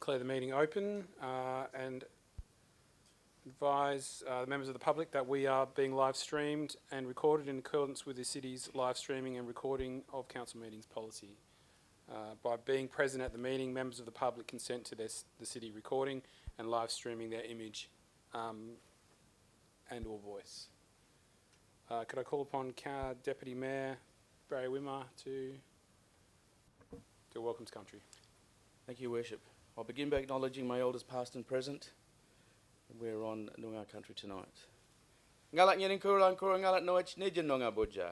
declare the meeting open and advise the members of the public that we are being live streamed and recorded in accordance with the city's live streaming and recording of council meetings policy. By being present at the meeting, members of the public consent to the city recording and live streaming their image and or voice. Could I call upon Deputy Mayor Barry Wimmer to do a welcome to country? Thank you, Worship. I'll begin by acknowledging my elders past and present. We're on Noongar country tonight. Ngalak nyerin kurang kurang ngalak noach nijin Noongar boja.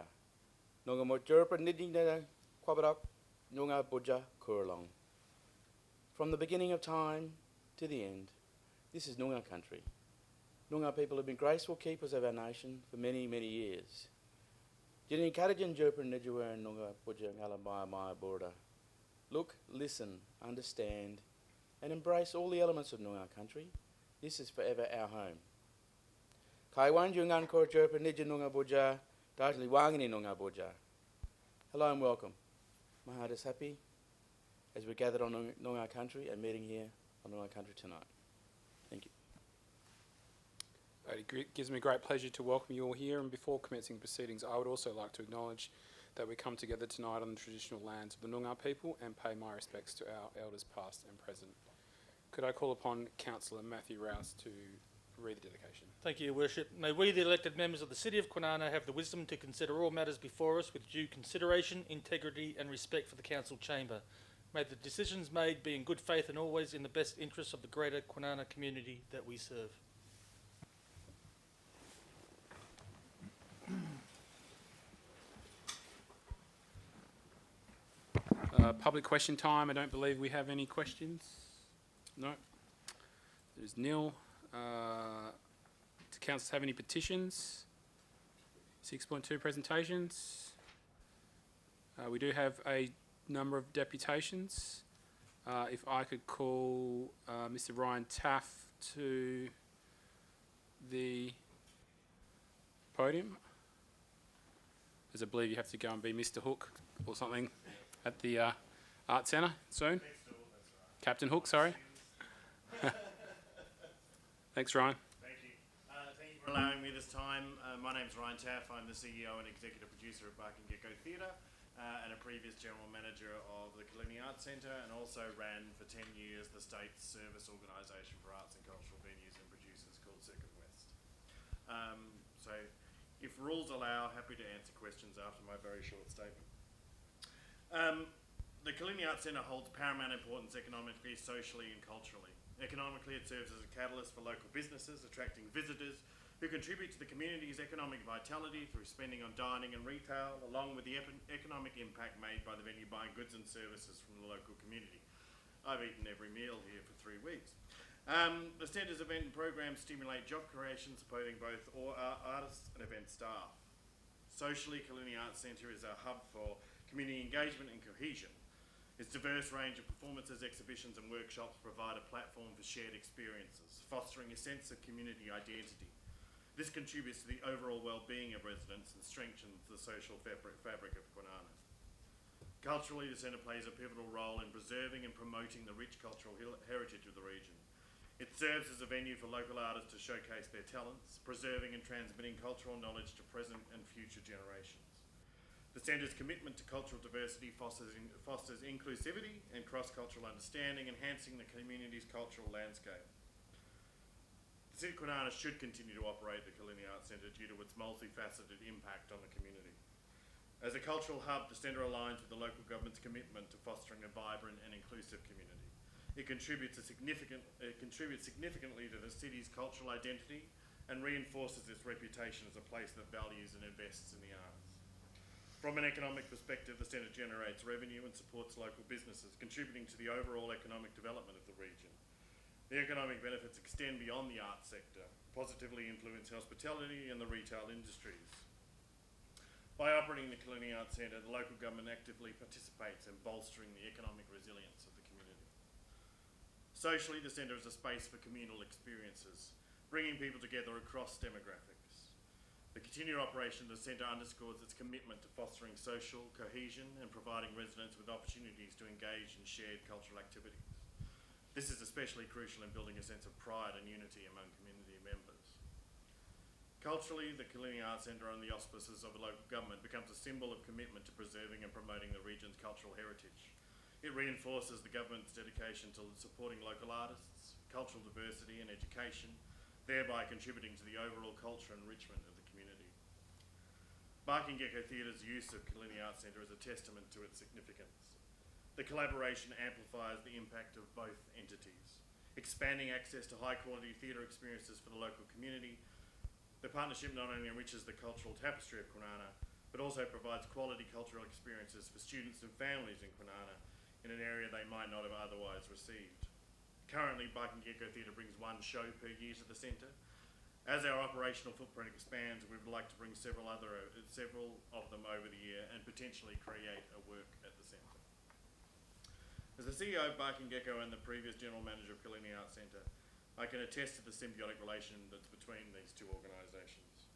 Noongar mo jerpa nijin na kwabarak Noongar boja kurang. From the beginning of time to the end, this is Noongar country. Noongar people have been graceful keepers of our nation for many, many years. Jinin karajin jerpa nijua Noongar boja ngalak maya border. Look, listen, understand, and embrace all the elements of Noongar country. This is forever our home. Kaiwan Jungan Kor Jerpa Nija Noongar Boja, Dartli Wangini Noongar Boja. Hello and welcome. My heart is happy as we're gathered on Noongar country and meeting here on Noongar country tonight. Thank you. It gives me great pleasure to welcome you all here, and before commencing proceedings, I would also like to acknowledge that we come together tonight on the traditional lands of the Noongar people and pay my respects to our elders past and present. Could I call upon Councillor Matthew Rouse to read the dedication? Thank you, Your Worship. May we, the elected members of the City of Kwinana, have the wisdom to consider all matters before us with due consideration, integrity and respect for the Council Chamber. May the decisions made be in good faith and always in the best interests of the greater Kwinana community that we serve. Public question time. I don't believe we have any questions. No. There's nil. Do councillors have any petitions? 6.2 presentations. We do have a number of deputations. If I could call Mr. Ryan Taff to the podium. As I believe you have to go and be Mr. Hook or something at the Art Centre soon. Captain Hook, sorry. Thanks, Ryan. Thank you. Thank you for allowing me this time. My name's Ryan Taff. I'm the CEO and executive producer of Barking Gecko Theatre and a previous general manager of the Killiney Arts Centre, and also ran for 10 years the state's service organisation for arts and cultural venues and producers called Circuit West. So if rules allow, happy to answer questions after my very short statement. The Killiney Arts Centre holds paramount importance economically, socially and culturally. Economically, it serves as a catalyst for local businesses, attracting visitors who contribute to the community's economic vitality through spending on dining and retail, along with the economic impact made by the venue buying goods and services from the local community. I've eaten every meal here for 3 weeks. The Centre's event and programs stimulate job creation, supporting both artists and event staff. Socially, Killiney Arts Centre is a hub for community engagement and cohesion. Its diverse range of performances, exhibitions and workshops provide a platform for shared experiences, fostering a sense of community identity. This contributes to the overall well-being of residents and strengthens the social fabric of Kwinana. Culturally, the Centre plays a pivotal role in preserving and promoting the rich cultural heritage of the region. It serves as a venue for local artists to showcase their talents, preserving and transmitting cultural knowledge to present and future generations. The Centre's commitment to cultural diversity fosters inclusivity and cross-cultural understanding, enhancing the community's cultural landscape. The City of Kwinana should continue to operate the Killiney Arts Centre due to its multifaceted impact on the community. As a cultural hub, the Centre aligns with the local government's commitment to fostering a vibrant and inclusive community. It contributes significantly to the city's cultural identity and reinforces its reputation as a place that values and invests in the arts. From an economic perspective, the Centre generates revenue and supports local businesses, contributing to the overall economic development of the region. The economic benefits extend beyond the arts sector, positively influence hospitality and the retail industries. By operating the Killiney Arts Centre, the local government actively participates in bolstering the economic resilience of the community. Socially, the Centre is a space for communal experiences, bringing people together across demographics. The continued operation of the Centre underscores its commitment to fostering social cohesion and providing residents with opportunities to engage in shared cultural activities. This is especially crucial in building a sense of pride and unity among community members. Culturally, the Killiney Arts Centre under the auspices of the local government becomes a symbol of commitment to preserving and promoting the region's cultural heritage. It reinforces the government's dedication to supporting local artists, cultural diversity and education, thereby contributing to the overall culture and enrichment of the community. Barking Gecko Theatre's use of Killiney Arts Centre is a testament to its significance. The collaboration amplifies the impact of both entities, expanding access to high-quality theatre experiences for the local community. The partnership not only enriches the cultural tapestry of Kwinana, but also provides quality cultural experiences for students and families in Kwinana in an area they might not have otherwise received. Currently, Barking Gecko Theatre brings one show per year to the centre. As our operational footprint expands, we would like to bring several of them over the year and potentially create a work at the centre. As the CEO of Barking Gecko and the previous General Manager of Killiney Arts Centre, I can attest to the symbiotic relation that's between these two organisations.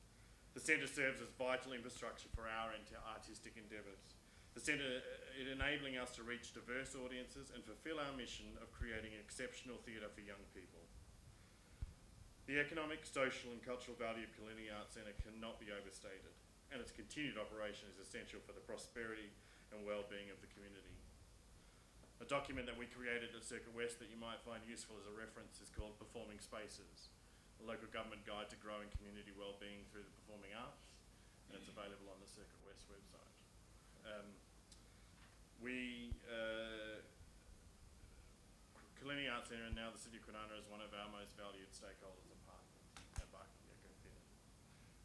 The centre serves as vital infrastructure for our artistic endeavours. The centre is enabling us to reach diverse audiences and fulfil our mission of creating exceptional theatre for young people. The economic, social and cultural value of Killiney Arts Centre cannot be overstated, and its continued operation is essential for the prosperity and well-being of the community. A document that we created at Circuit West that you might find useful as a reference is called Performing Spaces, a local government guide to growing community wellbeing through the performing arts, and it's available on the Circuit West website. Killiney Arts Centre and now the City of Kwinana is one of our most valued stakeholders and partners at Barking Gecko Theatre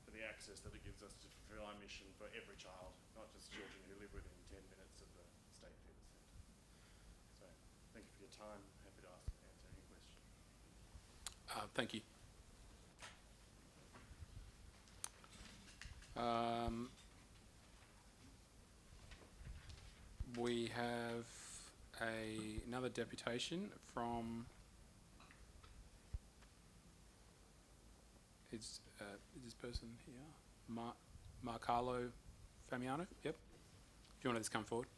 for the access that it gives us to fulfil our mission for every child, not just children who live within 10 minutes of the State Theatre Centre. So, thank you for your time. Happy to answer any questions. Thank you. We have another deputation from is this person here, Marcelo Famiano. Yep. Do you want to just come forward?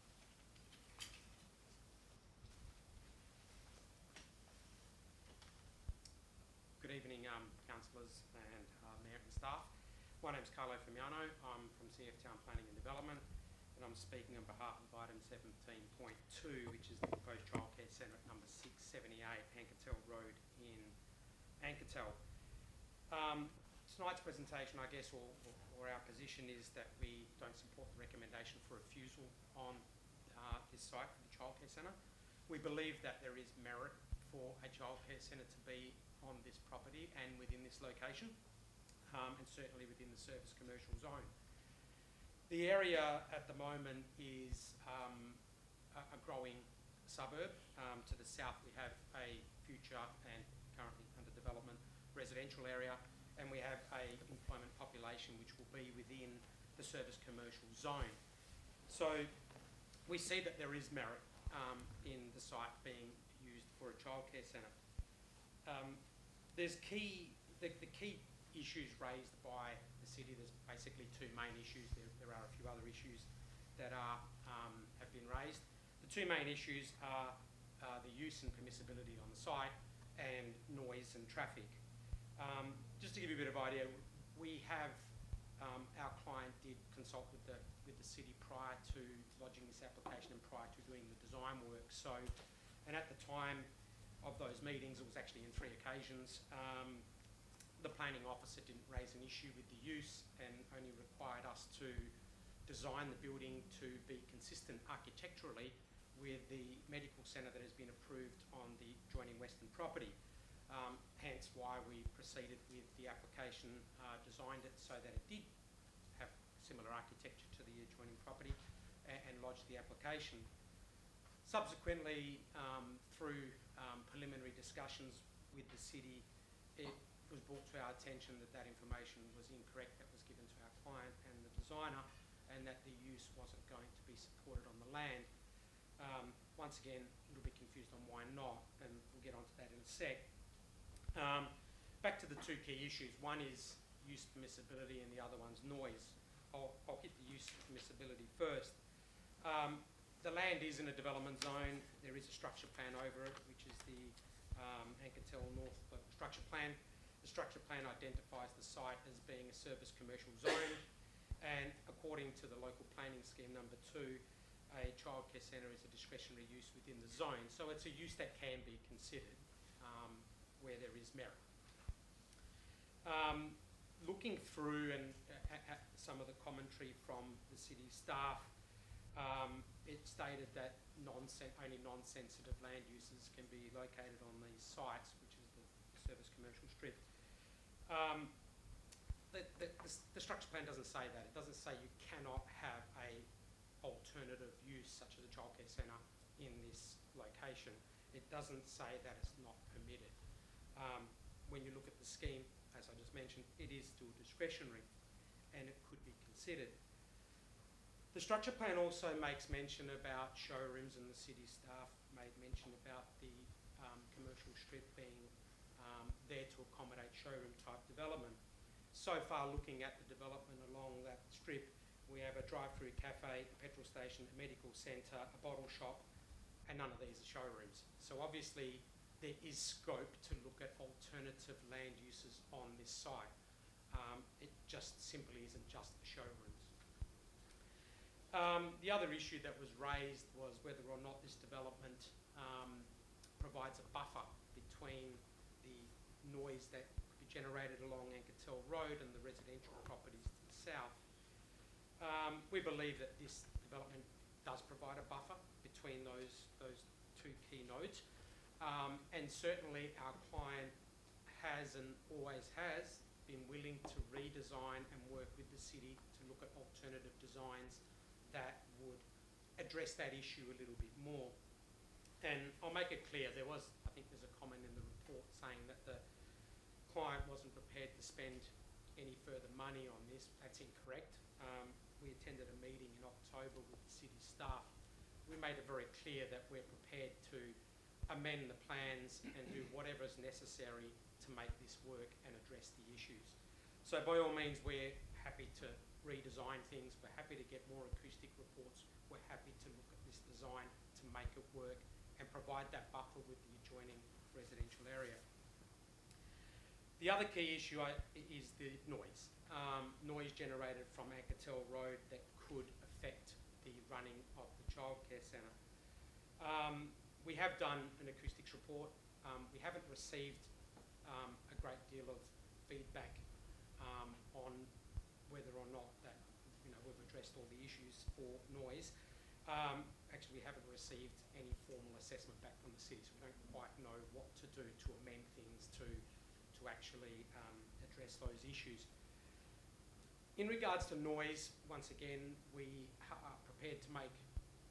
Good evening, councillors and mayor and staff. My name is Carlo Famiano. I'm from CF Town Planning and Development, and I'm speaking on behalf of item 17.2, which is the proposed childcare centre at number 678 Anketel Road in Anketel. Tonight's presentation, I guess, or our position is that we don't support the recommendation for refusal on this site for the childcare centre. We believe that there is merit for a childcare centre to be on this property and within this location, and certainly within the service commercial zone. The area at the moment is a growing suburb. To the south we have a future and currently under development residential area, and we have a employment population which will be within the service commercial zone. So we see that there is merit in the site being used for a childcare centre. There's the key issues raised by the city. There's basically two main issues. There are a few other issues that are have been raised. The two main issues are the use and permissibility on the site and noise and traffic. Just to give you a bit of idea, we have our client did consult with the city prior to lodging this application and prior to doing the design work. So, and at the time of those meetings, it was actually in 3 occasions. The planning officer didn't raise an issue with the use and only required us to design the building to be consistent architecturally with the medical centre that has been approved on the adjoining western property. Hence why we proceeded with the application, designed it so that it did have similar architecture to the adjoining property, and lodged the application. Subsequently, through preliminary discussions with the city, it was brought to our attention that that information was incorrect that was given to our client and the designer, and that the use wasn't going to be supported on the land. Once again, a little bit confused on why not, and we'll get onto that in a sec. Back to the two key issues. One is use permissibility and the other one's noise. I'll hit the use permissibility first. The land land is in a development zone. There is a structure plan over it, which is the Anketel North Local Structure Plan. The structure plan identifies the site as being a service commercial zone, and according to the local planning scheme number 2, a childcare centre is a discretionary use within the zone. So it's a use that can be considered where there is merit. Looking through and at some of the commentary from the city staff, it stated that only non-sensitive land uses can be located on these sites, which is the service commercial strip. The structure plan doesn't say that. It doesn't say you cannot have a alternative use such as a childcare centre in this location. It doesn't say that it's not permitted. When you look at the scheme, as I just mentioned, it is still discretionary and it could be considered. The structure plan also makes mention about showrooms, and the city staff made mention about the commercial strip being there to accommodate showroom type development. So far, looking at the development along that strip, we have a drive-through cafe, a petrol station, a medical centre, a bottle shop, and none of these are showrooms. So obviously there is scope to look at alternative land uses on this site. It just simply isn't just the showrooms. The other issue that was raised was whether or not this development provides a buffer between the noise that could be generated along Anketel Road and the residential properties to the south. We believe that this development does provide a buffer between those two key nodes. And certainly our client has and always has been willing to redesign and work with the city to look at alternative designs that would address that issue a little bit more. And I'll make it clear, I think there's a comment in the report saying that the client wasn't prepared to spend any further money on this. That's incorrect. We attended a meeting in October with the city staff. We made it very clear that we're prepared to amend the plans and do whatever is necessary to make this work and address the issues. So by all means, we're happy to redesign things. We're happy to get more acoustic reports. We're happy to look at this design to make it work and provide that buffer with the adjoining residential area. The other key issue is the noise. Noise generated from Anketel Road that could affect the running of the childcare centre. We have done an acoustics report. We haven't received a great deal of feedback on whether or not that we've addressed all the issues for noise. Actually, we haven't received any formal assessment back from the city, so we don't quite know what to do to amend things to actually address those issues. In regards to noise, once again, we are prepared to make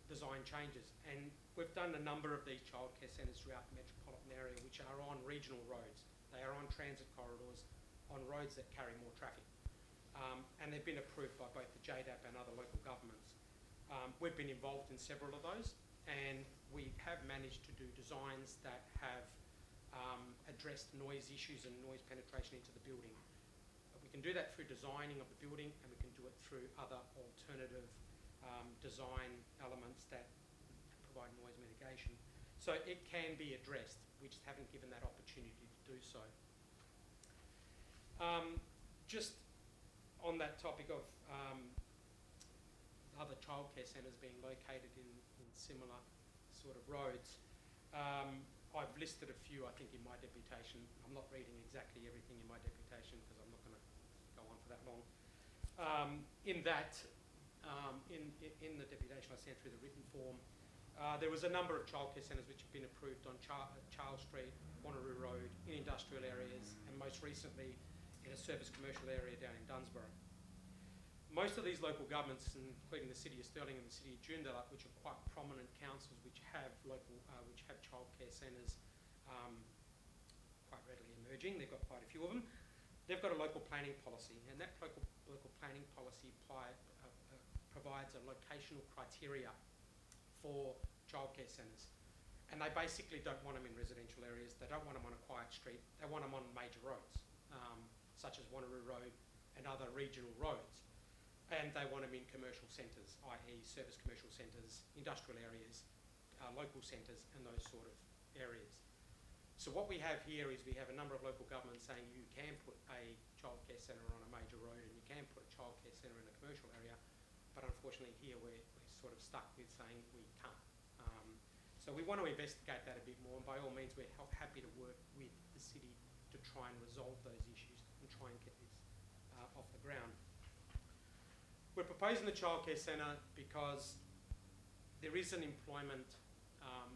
design changes, and we've done a number of these childcare centres throughout the metropolitan area which are on regional roads. They are on transit corridors, on roads that carry more traffic, and they've been approved by both the JDAP and other local governments. We've been involved in several of those, and we have managed to do designs that have addressed noise issues and noise penetration into the building. We can do that through designing of the building, and we can do it through other alternative design elements that provide noise mitigation. So it can be addressed. We just haven't given that opportunity to do so. Just on that topic of other childcare centres being located in similar sort of roads, I've listed a few, I think, in my deputation. I'm not reading exactly everything in my deputation because I'm not going to go on for that long. In the deputation I sent through the written form, there was a number of childcare centres which have been approved on Charles Street, Wanneroo Road, in industrial areas, and most recently in a service commercial area down in Dunsborough. Most of these local governments, including the City of Stirling and the City of Joondalup, which are quite prominent councils which have childcare centres quite readily emerging, they've got quite a few of them, they've got a local planning policy, and that local planning policy provides a locational criteria for childcare centres. And they basically don't want them in residential areas, they don't want them on a quiet street, they want them on major roads, such as Wanneroo Road and other regional roads. and they want them in commercial centres, i.e. service commercial centres, industrial areas, local centres and those sort of areas. So what we have here is we have a number of local governments saying you can put a childcare centre on a major road and you can put a childcare centre in a commercial area, but unfortunately here we're sort of stuck with saying we can't. So we want to investigate that a bit more, and by all means we're happy to work with the city to try and resolve those issues and try and get this off the ground. We're proposing the childcare centre because there is an employment,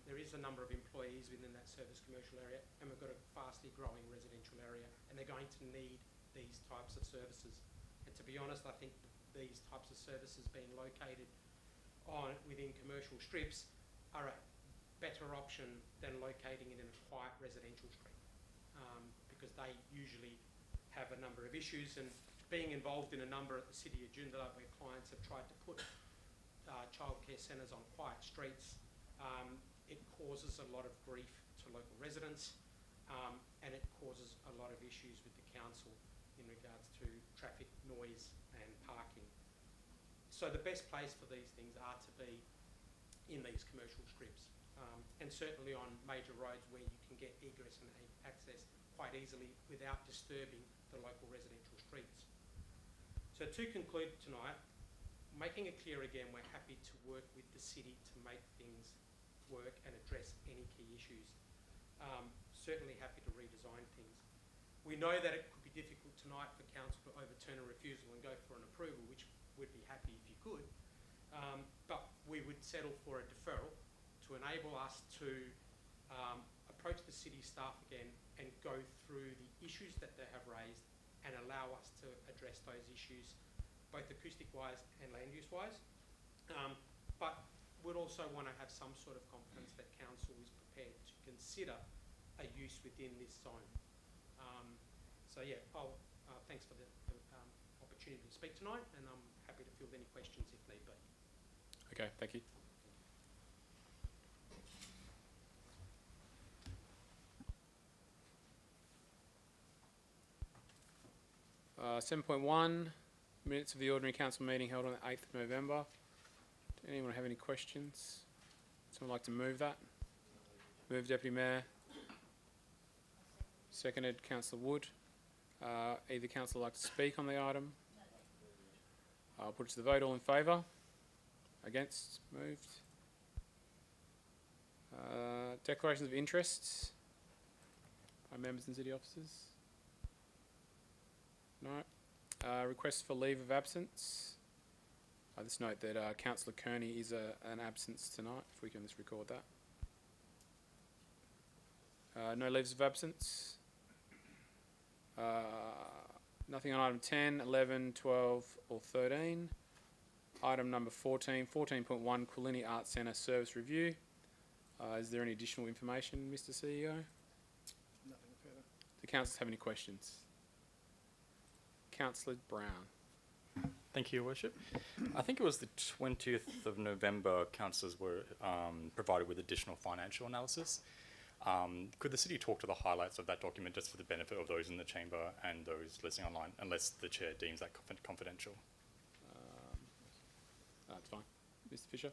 there is a number of employees within that service commercial area, and we've got a fastly growing residential area, and they're going to need these types of services. And to be honest, I think these types of services being located within commercial strips are a better option than locating it in a quiet residential street, because they usually have a number of issues. And being involved in a number at the City of Joondalup where clients have tried to put childcare centres on quiet streets, it causes a lot of grief to local residents, and it causes a lot of issues with the council in regards to traffic, noise and parking. So the best place for these things are to be in these commercial strips, and certainly on major roads where you can get egress and access quite easily without disturbing the local residential streets. So to conclude tonight, making it clear again, we're happy to work with the city to make things work and address any key issues. Certainly happy to redesign things. We know that it could be difficult tonight for council to overturn a refusal and go for an approval, which we'd be happy if you could, but we would settle for a deferral to enable us to approach the city staff again and go through the issues that they have raised and allow us to address those issues, both acoustic-wise and land use-wise. But we'd also want to have some sort of confidence that council is prepared to consider a use within this zone. So yeah, thanks for the opportunity to speak tonight, and I'm happy to field any questions if need be. Okay, thank you. Uh, 7.1, minutes of the ordinary council meeting held on the 8th of November. Does anyone have any questions? Someone like to move that? Move, Deputy Mayor. Seconded, Councillor Wood. Either councillor like to speak on the item? I'll put it to the vote. All in favour? Against? Moved. Declarations of interests by members and city officers? No. Request for leave of absence. I just note that Councillor Kearney is an absence tonight, if we can just record that. No leaves of absence. Nothing on item 10, 11, 12 or 13. Item number 14, 14.1, Quilini Arts Centre Service Review. Is there any additional information, Mr CEO? Nothing further. Do councillors have any questions? Councillor Brown. Thank you, Your Worship. I think it was the 20th of November, councillors were provided with additional financial analysis. Could the city talk to the highlights of that document just for the benefit of those in the chamber and those listening online, unless the chair deems that confidential? That's fine. Mr Fisher?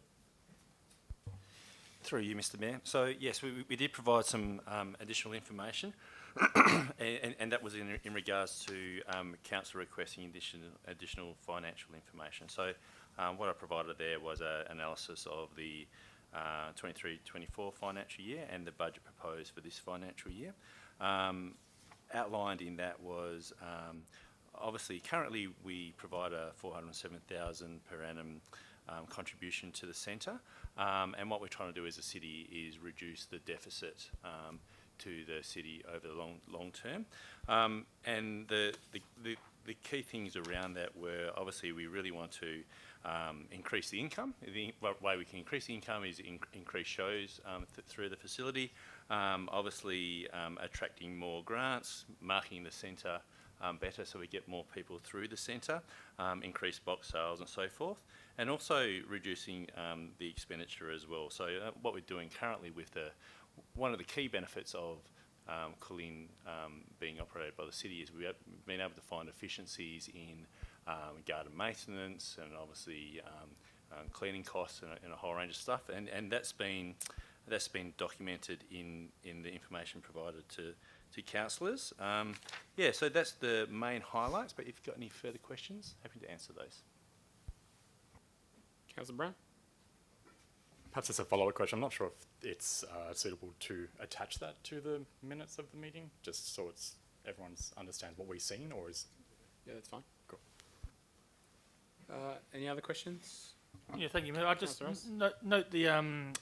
Through you, Mr Mayor. So yes, we did provide some additional information and that was in regards to council requesting additional financial information. So what I provided there was an analysis of the 23-24 financial year and the budget proposed for this financial year. Outlined in that was obviously currently we provide a $407,000 per annum contribution to the centre, and what we're trying to do as a city is reduce the deficit to the city over the long term. And the key things around that were obviously we really want to increase the income. The way we can increase the income is increase shows through the facility, obviously attracting more grants, marketing the centre better so we get more people through the centre, increase box sales and so forth, and also reducing the expenditure as well. So what we're doing currently with one of the key benefits of Quilin being operated by the city is we've been able to find efficiencies in garden maintenance, and obviously cleaning costs and a whole range of stuff. And that's been documented in the information provided to councillors. Yeah, so that's the main highlights, but if you've got any further questions, happy to answer those. Councillor Brown? Perhaps it's a follow-up question. I'm not sure if it's suitable to attach that to the minutes of the meeting, just so everyone understands what we've seen, or is... Yeah, that's fine. Cool. Any other questions? Yeah, thank you, Mayor. I just Councillor Ross? note the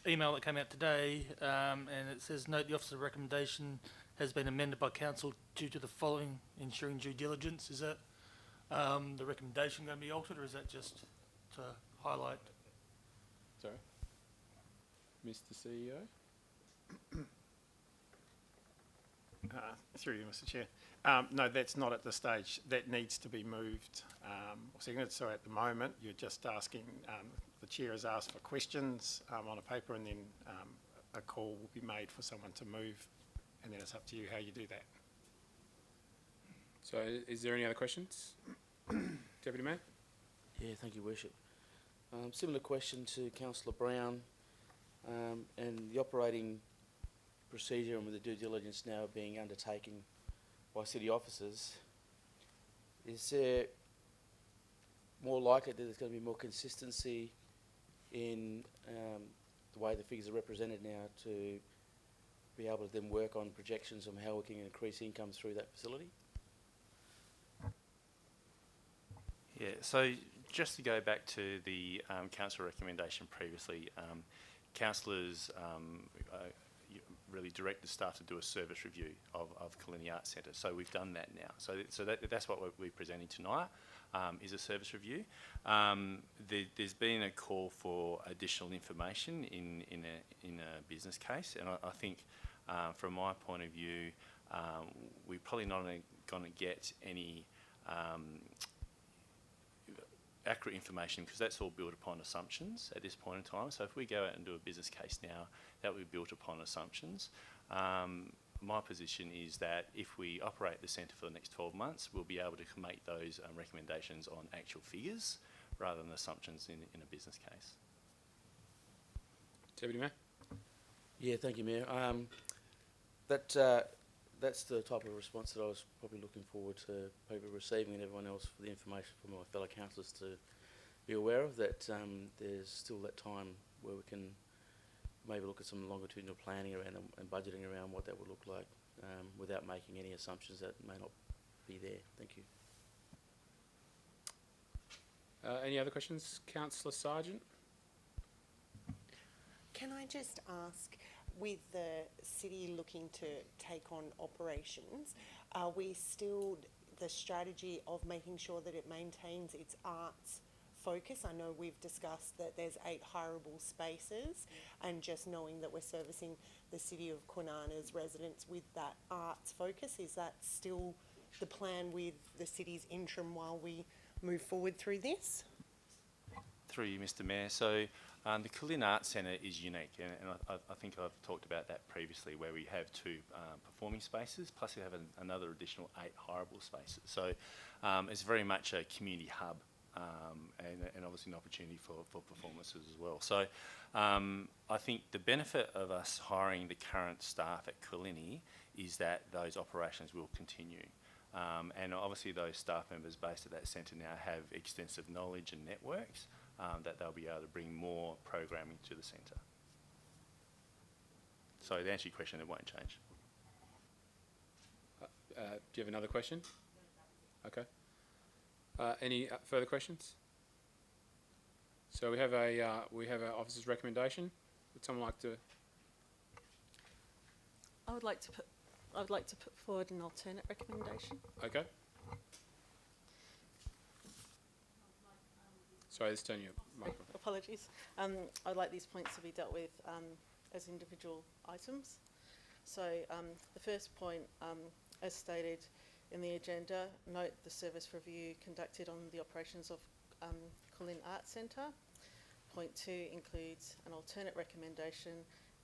email that came out today, and it says, note the officer's recommendation has been amended by council due to the following: ensuring due diligence. Is that the recommendation going to be altered, or is that just to highlight? Sorry. Mr. CEO? Through you, Mr. Chair. No, that's not at the stage. That needs to be moved. So at the moment, you're just asking, the chair has asked for questions on a paper, and then a call will be made for someone to move, and then it's up to you how you do that. So is there any other questions? Deputy Mayor? Yeah, thank you, Worship. Similar question to Councillor Brown, and the operating procedure and with the due diligence now being undertaken by city officers, is there more likely that there's going to be more consistency in the way the figures are represented now to be able to then work on projections on how we can increase income through that facility? Yeah, so just to go back to the council recommendation previously, councillors really directed staff to do a service review of Kalini Arts Centre. So we've done that now. So that's what we're presenting tonight, is a service review. There's been a call for additional information in a business case, and I think from my point of view, we're probably not going to get any accurate information, because that's all built upon assumptions at this point in time. So if we go out and do a business case now, that will be built upon assumptions. My position is that if we operate the centre for the next 12 months, we'll be able to make those recommendations on actual figures rather than assumptions in a business case. Deputy Mayor? Yeah, thank you, Mayor. That's the type of response that I was probably looking forward to people receiving, and everyone else, for the information from my fellow councillors to be aware of, that there's still that time where we can maybe look at some longitudinal planning around and budgeting around what that would look like, without making any assumptions that may not be there. Thank you. Any other questions? Councillor Sargent? Can I just ask, with the city looking to take on operations, are we still the strategy of making sure that it maintains its arts focus? I know we've discussed that there's 8 hireable spaces, and just knowing that we're servicing the city of Kwinana's residents with that arts focus, is that still the plan with the city's interim while we move forward through this? Through you, Mr. Mayor. So the Kalini Arts Centre is unique, and I think I've talked about that previously, where we have 2 performing spaces, plus we have another additional 8 hireable spaces. So it's very much a community hub, and obviously an opportunity for performances as well. So I think the benefit of us hiring the current staff at Kalini is that those operations will continue. And obviously those staff members based at that centre now have extensive knowledge and networks that they'll be able to bring more programming to the centre. So to answer your question, it won't change. Do you have another question? Okay. Any further questions? So we have a officer's recommendation. Would someone like to? I would like to put forward an alternate recommendation. Okay. Sorry, let's turn your microphone. Apologies. I would like these points to be dealt with as individual items. So the first point, as stated in the agenda, note the service review conducted on the operations of Kalini Arts Centre. Point 2 includes an alternate recommendation,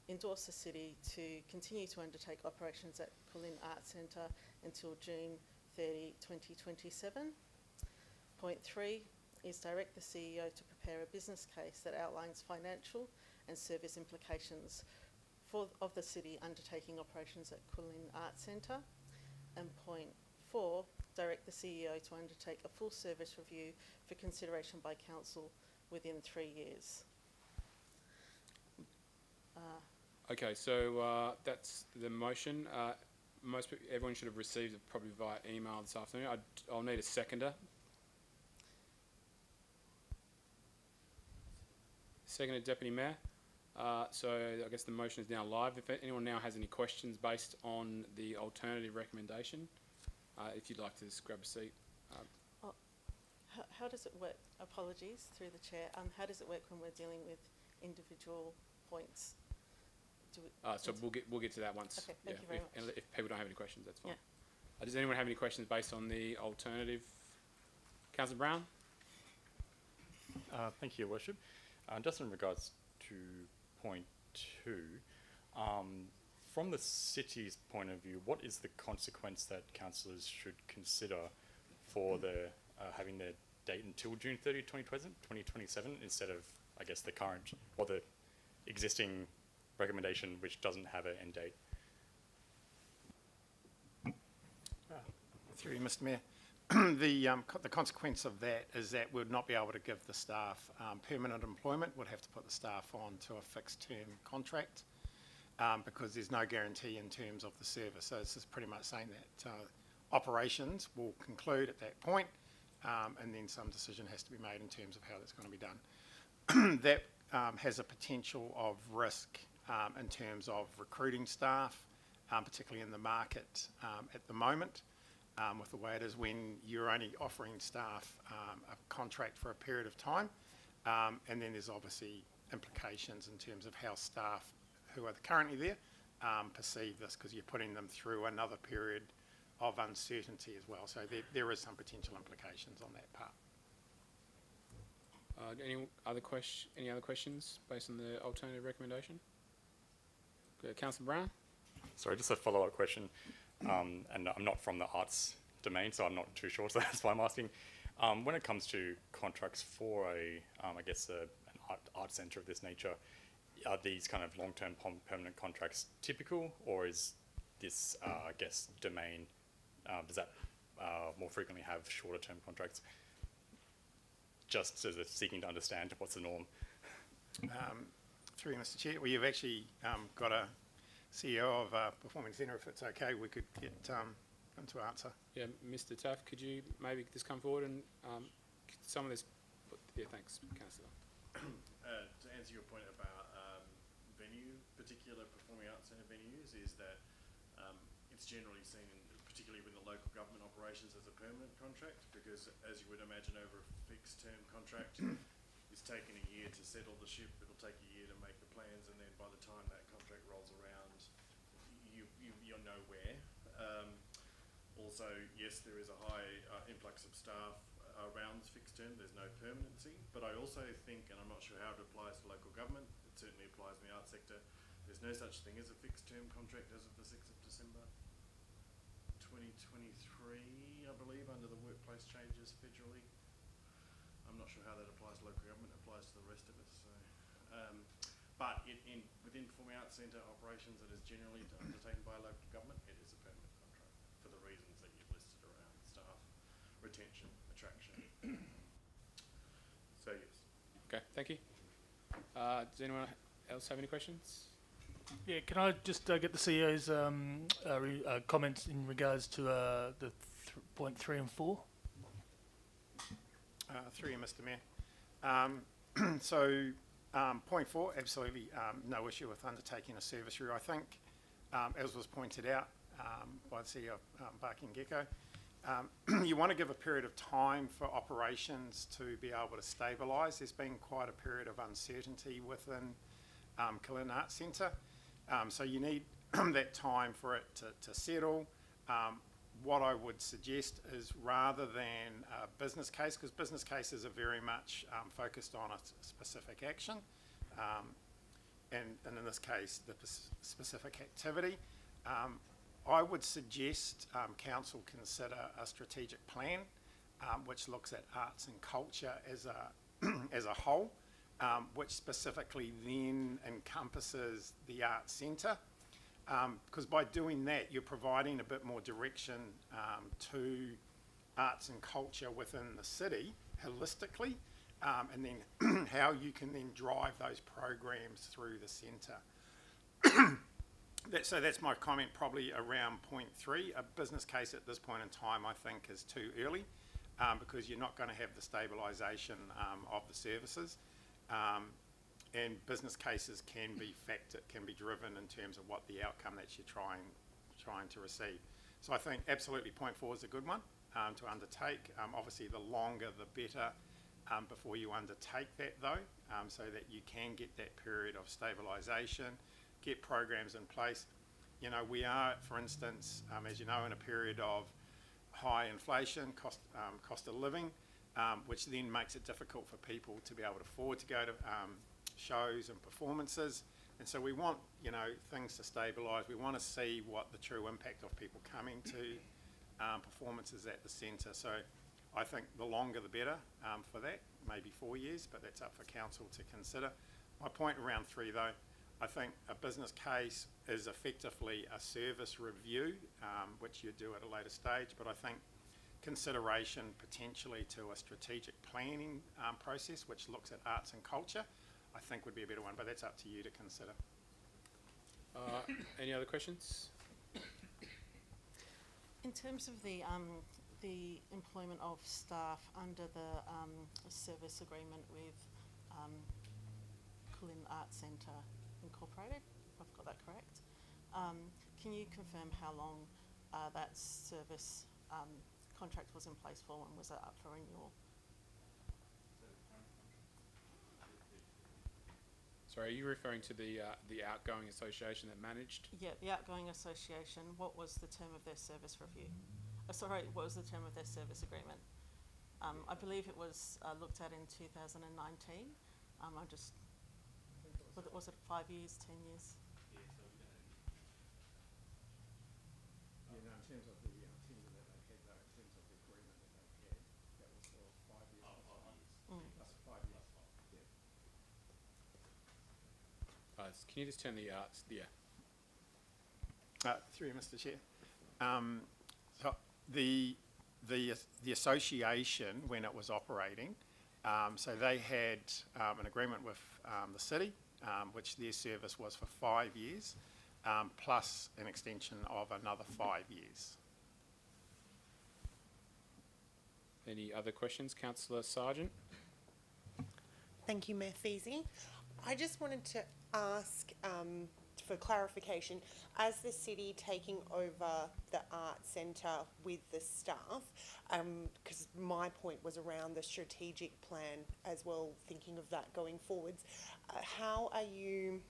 endorse the city to continue to undertake operations at Kalini Arts Centre until June 30, 2027. Point 3 is direct the CEO to prepare a business case that outlines financial and service implications of the city undertaking operations at Kulin Arts Centre. And point 4, direct the CEO to undertake a full service review for consideration by council within 3 years. Okay, so that's the motion. Everyone should have received it probably via email this afternoon. I'll need a seconder. Seconded, Deputy Mayor. So I guess the motion is now live. If anyone now has any questions based on the alternative recommendation, if you'd like to just grab a seat. How does it work? Apologies, through the chair. How does it work when we're dealing with individual points? So we'll get to that once. Okay, thank you very much. And if people don't have any questions, that's fine. Yeah. Does anyone have any questions based on the alternative? Councillor Brown? Thank you, Your Worship. Just in regards to point 2, from the city's point of view, what is the consequence that councillors should consider for the having their date until June 30, 2027, instead of, I guess, the current or the existing recommendation, which doesn't have an end date? Through you, Mr. Mayor. The consequence of that is that we'd not be able to give the staff permanent employment. We'd have to put the staff onto a fixed term contract because there's no guarantee in terms of the service. So this is pretty much saying that operations will conclude at that point, and then some decision has to be made in terms of how that's going to be done. That has a potential of risk in terms of recruiting staff, particularly in the market at the moment. With the way it is when you're only offering staff a contract for a period of time. And then there's obviously implications in terms of how staff who are currently there perceive this, because you're putting them through another period of uncertainty as well. So there is some potential implications on that part. Any other questions based on the alternative recommendation? Councillor Brown? Sorry, just a follow-up question. And I'm not from the arts domain, so I'm not too sure, so that's why I'm asking. When it comes to contracts for I guess, an art centre of this nature, are these kind of long-term permanent contracts typical, or is this, I guess, domain, does that more frequently have shorter-term contracts? Just as a seeking to understand what's the norm. Through you, Mr. Chair, well, you've actually got a CEO of a performing centre. If it's okay, we could get him to answer. Yeah, Mr. Taff, could you maybe just come forward and some of this? Yeah, thanks, Councillor. To answer your point about particular performing arts centre venues, is that it's generally seen, particularly with the local government operations, as a permanent contract, because as you would imagine, over a fixed term contract, it's taken a year to settle the ship. It'll take a year to make the plans, and then by the time that contract rolls around, you're nowhere. Also, yes, there is a high influx of staff around this fixed term. There's no permanency, but I also think, and I'm not sure how it applies to local government, it certainly applies in the arts sector, there's no such thing as a fixed term contract as of the 6th of December 2023, I believe, under the workplace changes federally. I'm not sure how that applies to local government. It applies to the rest of us. So, but within performing arts centre operations that is generally undertaken by local government, it is a permanent contract for the reasons that you've listed around staff retention, attraction. So yes. Okay, thank you. Does anyone else have any questions? Yeah, can I just get the CEO's comments in regards to the point 3 and 4? Through you, Mr. Mayor. So point 4, absolutely no issue with undertaking a service review. I think, as was pointed out by the CEO of Barking Gecko, you want to give a period of time for operations to be able to stabilise. There's been quite a period of uncertainty within Kulin Arts Centre. So you need that time for it to settle. What I would suggest is, rather than a business case, because business cases are very much focused on a specific action, and in this case, the specific activity, I would suggest council consider a strategic plan which looks at arts and culture as as a whole, which specifically then encompasses the Arts Centre. Because by doing that, you're providing a bit more direction to arts and culture within the city holistically, and then how you can then drive those programs through the centre. So that's my comment probably around point 3. A business case at this point in time I think is too early, because you're not going to have the stabilisation of the services. And business cases can be driven in terms of what the outcome that you're trying to receive. So I think absolutely point 4 is a good one to undertake. Obviously the longer the better before you undertake that though, so that you can get that period of stabilisation, get programs in place. You know, we are, for instance, as you know, in a period of high inflation, cost of living, which then makes it difficult for people to be able to afford to go to shows and performances. And so we want, you know, things to stabilise. We want to see what the true impact of people coming to performances at the centre. So I think the longer the better for that, maybe 4 years, but that's up for council to consider. My point around 3 though, I think a business case is effectively a service review, which you do at a later stage, but I think consideration potentially to a strategic planning process which looks at arts and culture, I think would be a better one, but that's up to you to consider. Any other questions? In terms of the employment of staff under the service agreement with Culin Arts Centre Incorporated, if I've got that correct, can you confirm how long that service contract was in place for, and was it up for renewal? Sorry, are you referring to the outgoing association that managed? Yeah, the outgoing association, what was the term of their service review? Sorry, what was the term of their service agreement? I believe it was looked at in 2019. Was it 5 years, 10 years? You know, in terms of the tender that they had, though, in terms of the agreement that they had, that was for 5 years plus 5 years. Yeah. Can you just turn the arts? Yeah. Through you, Mr. Chair. So the association, when it was operating, so they had an agreement with the city, which their service was for 5 years, plus an extension of another 5 years. Any other questions? Councillor Sargent? Thank you, Mayor Feasy. I just wanted to ask for clarification, as the city taking over the Arts Centre with the staff, because my point was around the strategic plan as well, thinking of that going forwards, how are you,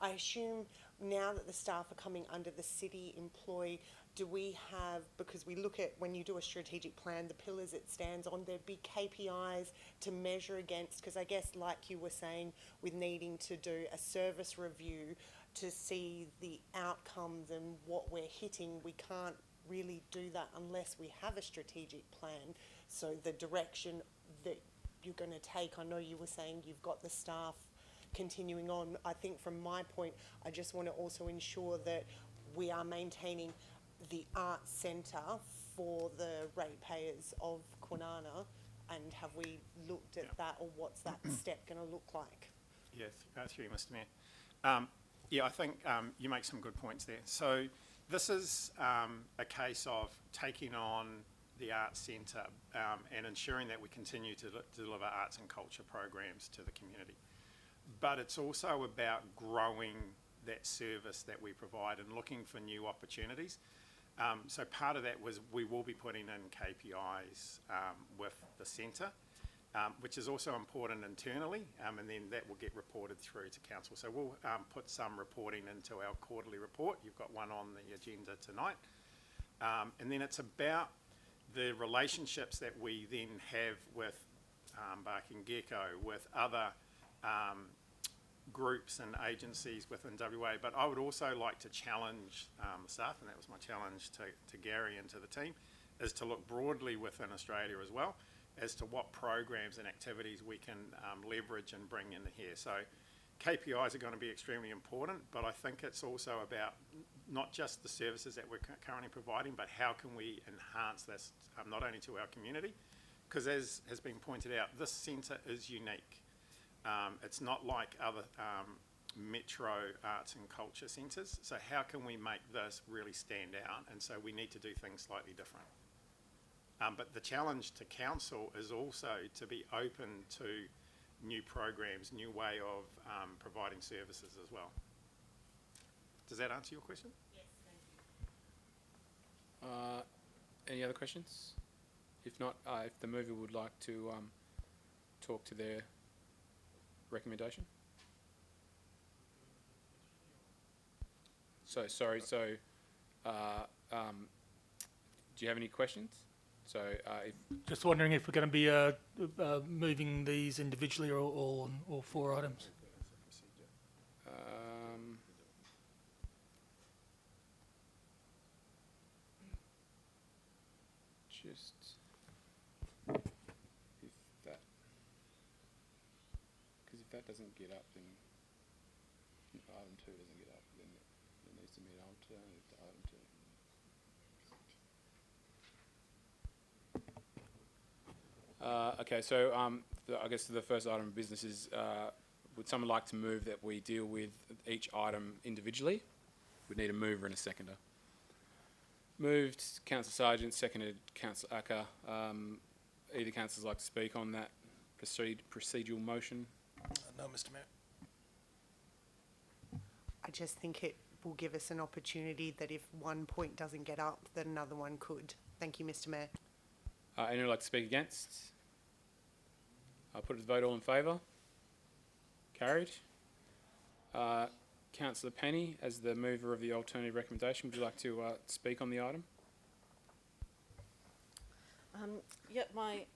I assume now that the staff are coming under the city employ, do we have, because we look at when you do a strategic plan, the pillars it stands on, there'd be KPIs to measure against, because I guess like you were saying, with needing to do a service review to see the outcomes and what we're hitting, we can't really do that unless we have a strategic plan. So the direction that you're going to take, I know you were saying you've got the staff continuing on. I think from my point, I just want to also ensure that we are maintaining the Arts Centre for the ratepayers of Kwinana, and have we looked at that, or what's that step going to look like? Yes, through you, Mr. Mayor. Yeah, I think you make some good points there. So this is a case of taking on the Arts Centre and ensuring that we continue to deliver arts and culture programs to the community. But it's also about growing that service that we provide and looking for new opportunities. So part of that was we will be putting in KPIs with the centre, which is also important internally, and then that will get reported through to council. So we'll put some reporting into our quarterly report. You've got one on the agenda tonight. And then it's about the relationships that we then have with Barking Gecko, with other groups and agencies within WA, but I would also like to challenge the staff, and that was my challenge to Gary and to the team, is to look broadly within Australia as well as to what programs and activities we can leverage and bring in here. So KPIs are going to be extremely important, but I think it's also about not just the services that we're currently providing, but how can we enhance this not only to our community, because as has been pointed out, this centre is unique. It's not like other metro arts and culture centres, so how can we make this really stand out? And so we need to do things slightly different. But the challenge to council is also to be open to new programs, new way of providing services as well. Does that answer your question? Yes, thank you. Any other questions? If not, if the mover would like to talk to their recommendation. So, sorry, so do you have any questions? So if Just wondering if we're going to be moving these individually or all four items. Just if that, because if that doesn't get up, then item 2 doesn't get up, then there needs to be an alternative to item 2. Okay, so I guess the first item of business is, would someone like to move that we deal with each item individually? We'd need a mover and a seconder. Moved, Councillor Sargent, seconded Councillor Acker. Either councillors like to speak on that procedural motion? No, Mr. Mayor. I just think it will give us an opportunity that if one point doesn't get up, that another one could. Thank you, Mr. Mayor. Anyone would like to speak against? I'll put it to the vote. All in favour? Carried. Councillor Penny, as the mover of the alternative recommendation, would you like to speak on the item? My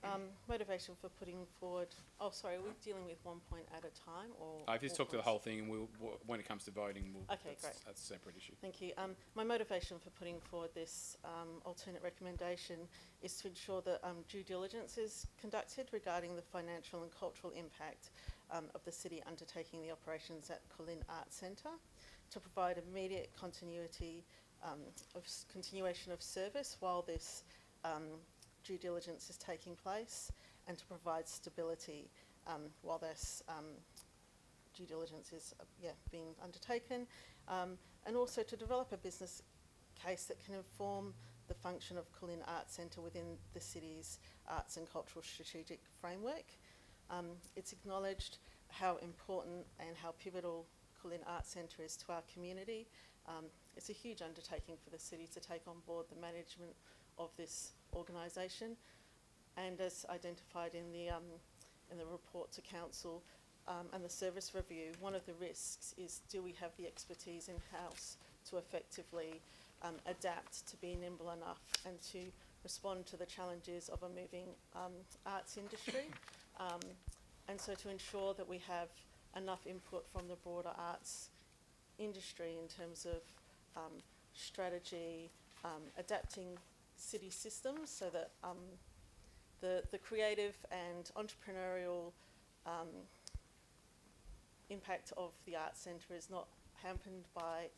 motivation for putting forward, are we dealing with 1 point at a time or? If you just talk to the whole thing, and when it comes to voting, Okay, great. That's a separate issue. Thank you. My motivation for putting forward this alternate recommendation is to ensure that due diligence is conducted regarding the financial and cultural impact of the city undertaking the operations at Colin Arts Centre, to provide immediate continuation of service while this due diligence is taking place, and to provide stability while this due diligence is being undertaken, and also to develop a business case that can inform the function of Colin Arts Centre within the city's arts and cultural strategic framework. It's acknowledged how important and how pivotal Colin Arts Centre is to our community. It's a huge undertaking for the city to take on board the management of this organisation, and as identified in the report to council and the service review, one of the risks is, do we have the expertise in-house to effectively adapt, to be nimble enough and to respond to the challenges of a moving arts industry, and so to ensure that we have enough input from the broader arts industry in terms of strategy, adapting city systems so that the creative and entrepreneurial impact of the Arts Centre is not hampered by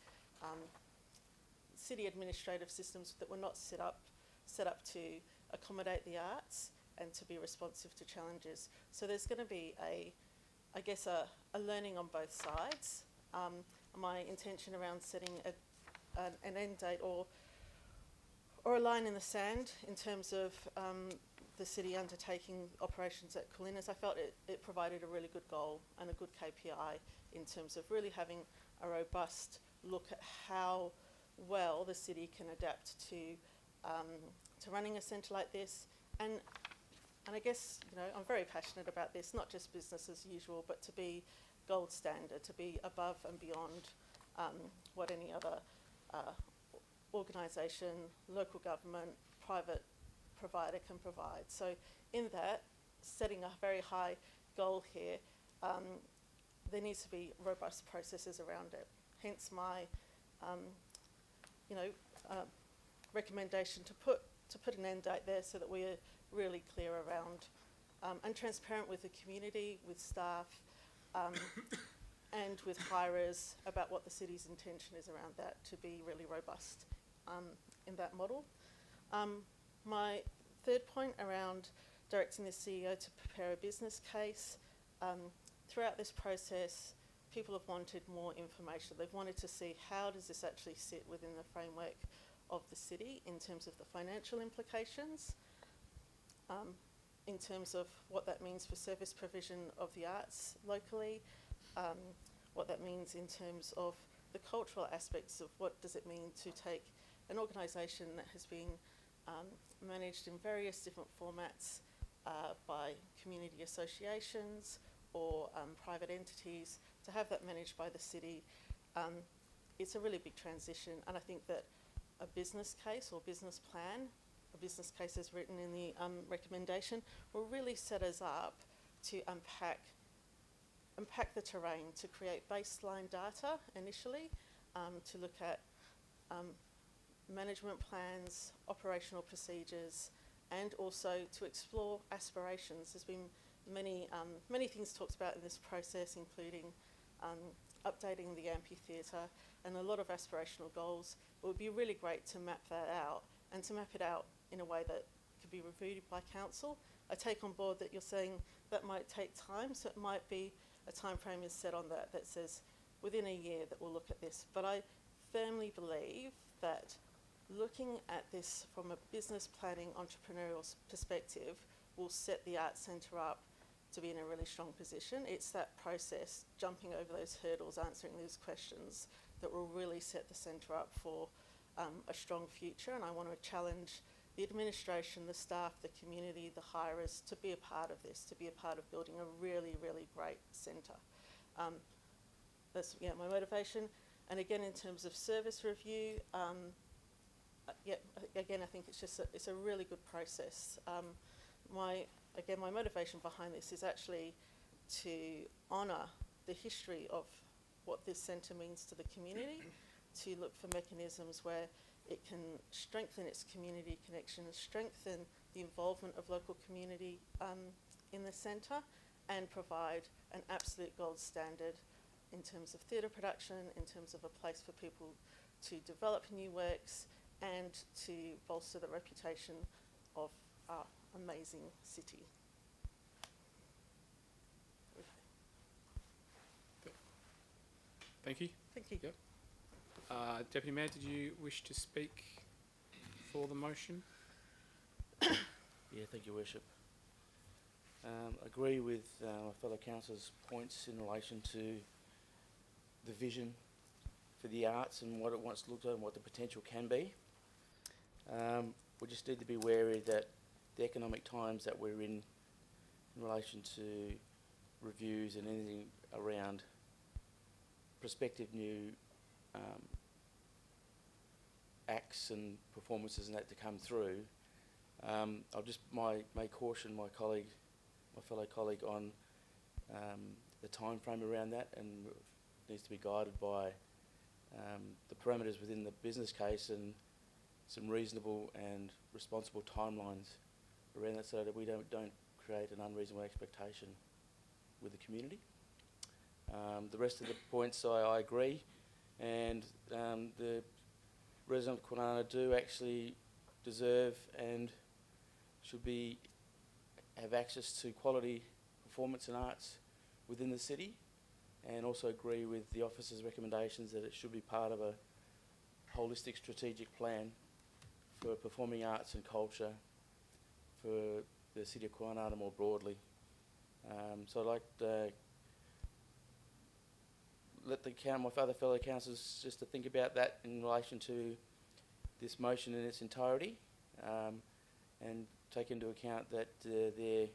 city administrative systems that were not set up to accommodate the arts and to be responsive to challenges. So there's going to be a learning on both sides. My intention around setting an end date or a line in the sand in terms of the city undertaking operations at Colin, as I felt it provided a really good goal and a good KPI in terms of really having a robust look at how well the city can adapt to running a centre like this. And I guess, I'm very passionate about this, not just business as usual, but to be gold standard, to be above and beyond what any other organisation, local government, private provider can provide. So in that, setting a very high goal here, there needs to be robust processes around it. Hence my recommendation to put an end date there so that we are really clear around and transparent with the community, with staff, and with hirers about what the city's intention is around that to be really robust in that model. My third point around directing the CEO to prepare a business case. Throughout this process, people have wanted more information. They've wanted to see how does this actually sit within the framework of the city in terms of the financial implications, in terms of what that means for service provision of the arts locally, what that means in terms of the cultural aspects of what does it mean to take an organisation that has been managed in various different formats by community associations or private entities, to have that managed by the city. It's a really big transition, and I think that a business case or business plan, a business case as written in the recommendation, will really set us up to unpack the terrain, to create baseline data initially, to look at management plans, operational procedures, and also to explore aspirations. There's been many things talked about in this process, including updating the amphitheatre and a lot of aspirational goals. It would be really great to map that out, and to map it out in a way that could be reviewed by council. I take on board that you're saying that might take time, so it might be a time frame is set on that says within a year that we'll look at this. But I firmly believe that looking at this from a business planning entrepreneurial perspective will set the Arts Centre up to be in a really strong position. It's that process, jumping over those hurdles, answering those questions, that will really set the centre up for a strong future. And I want to challenge the administration, the staff, the community, the hirers to be a part of this, to be a part of building a really, really great centre. That's my motivation. And again, in terms of service review, again, I think it's a really good process. My motivation behind this is actually to honour the history of what this centre means to the community, to look for mechanisms where it can strengthen its community connections, strengthen the involvement of local community in the centre, and provide an absolute gold standard in terms of theatre production, in terms of a place for people to develop new works, and to bolster the reputation of our amazing city. Thank you. Thank you. Yep. Deputy Mayor, did you wish to speak for the motion? Yeah, thank you, Worship. Agree with my fellow councillors' points in relation to the vision for the arts and what it wants to look like and what the potential can be. We just need to be wary that the economic times that we're in relation to reviews and anything around prospective new acts and performances and that to come through. I'll just may caution my fellow colleague on the time frame around that, and needs to be guided by the parameters within the business case and some reasonable and responsible timelines around that, so that we don't create an unreasonable expectation with the community. The rest of the points I agree, and the residents of Kwinana do actually deserve and should have access to quality performance and arts within the city, and also agree with the officer's recommendations that it should be part of a holistic strategic plan for performing arts and culture for the city of Kwinana more broadly. So I'd like to let my other fellow councillors just to think about that in relation to this motion in its entirety, and take into account that the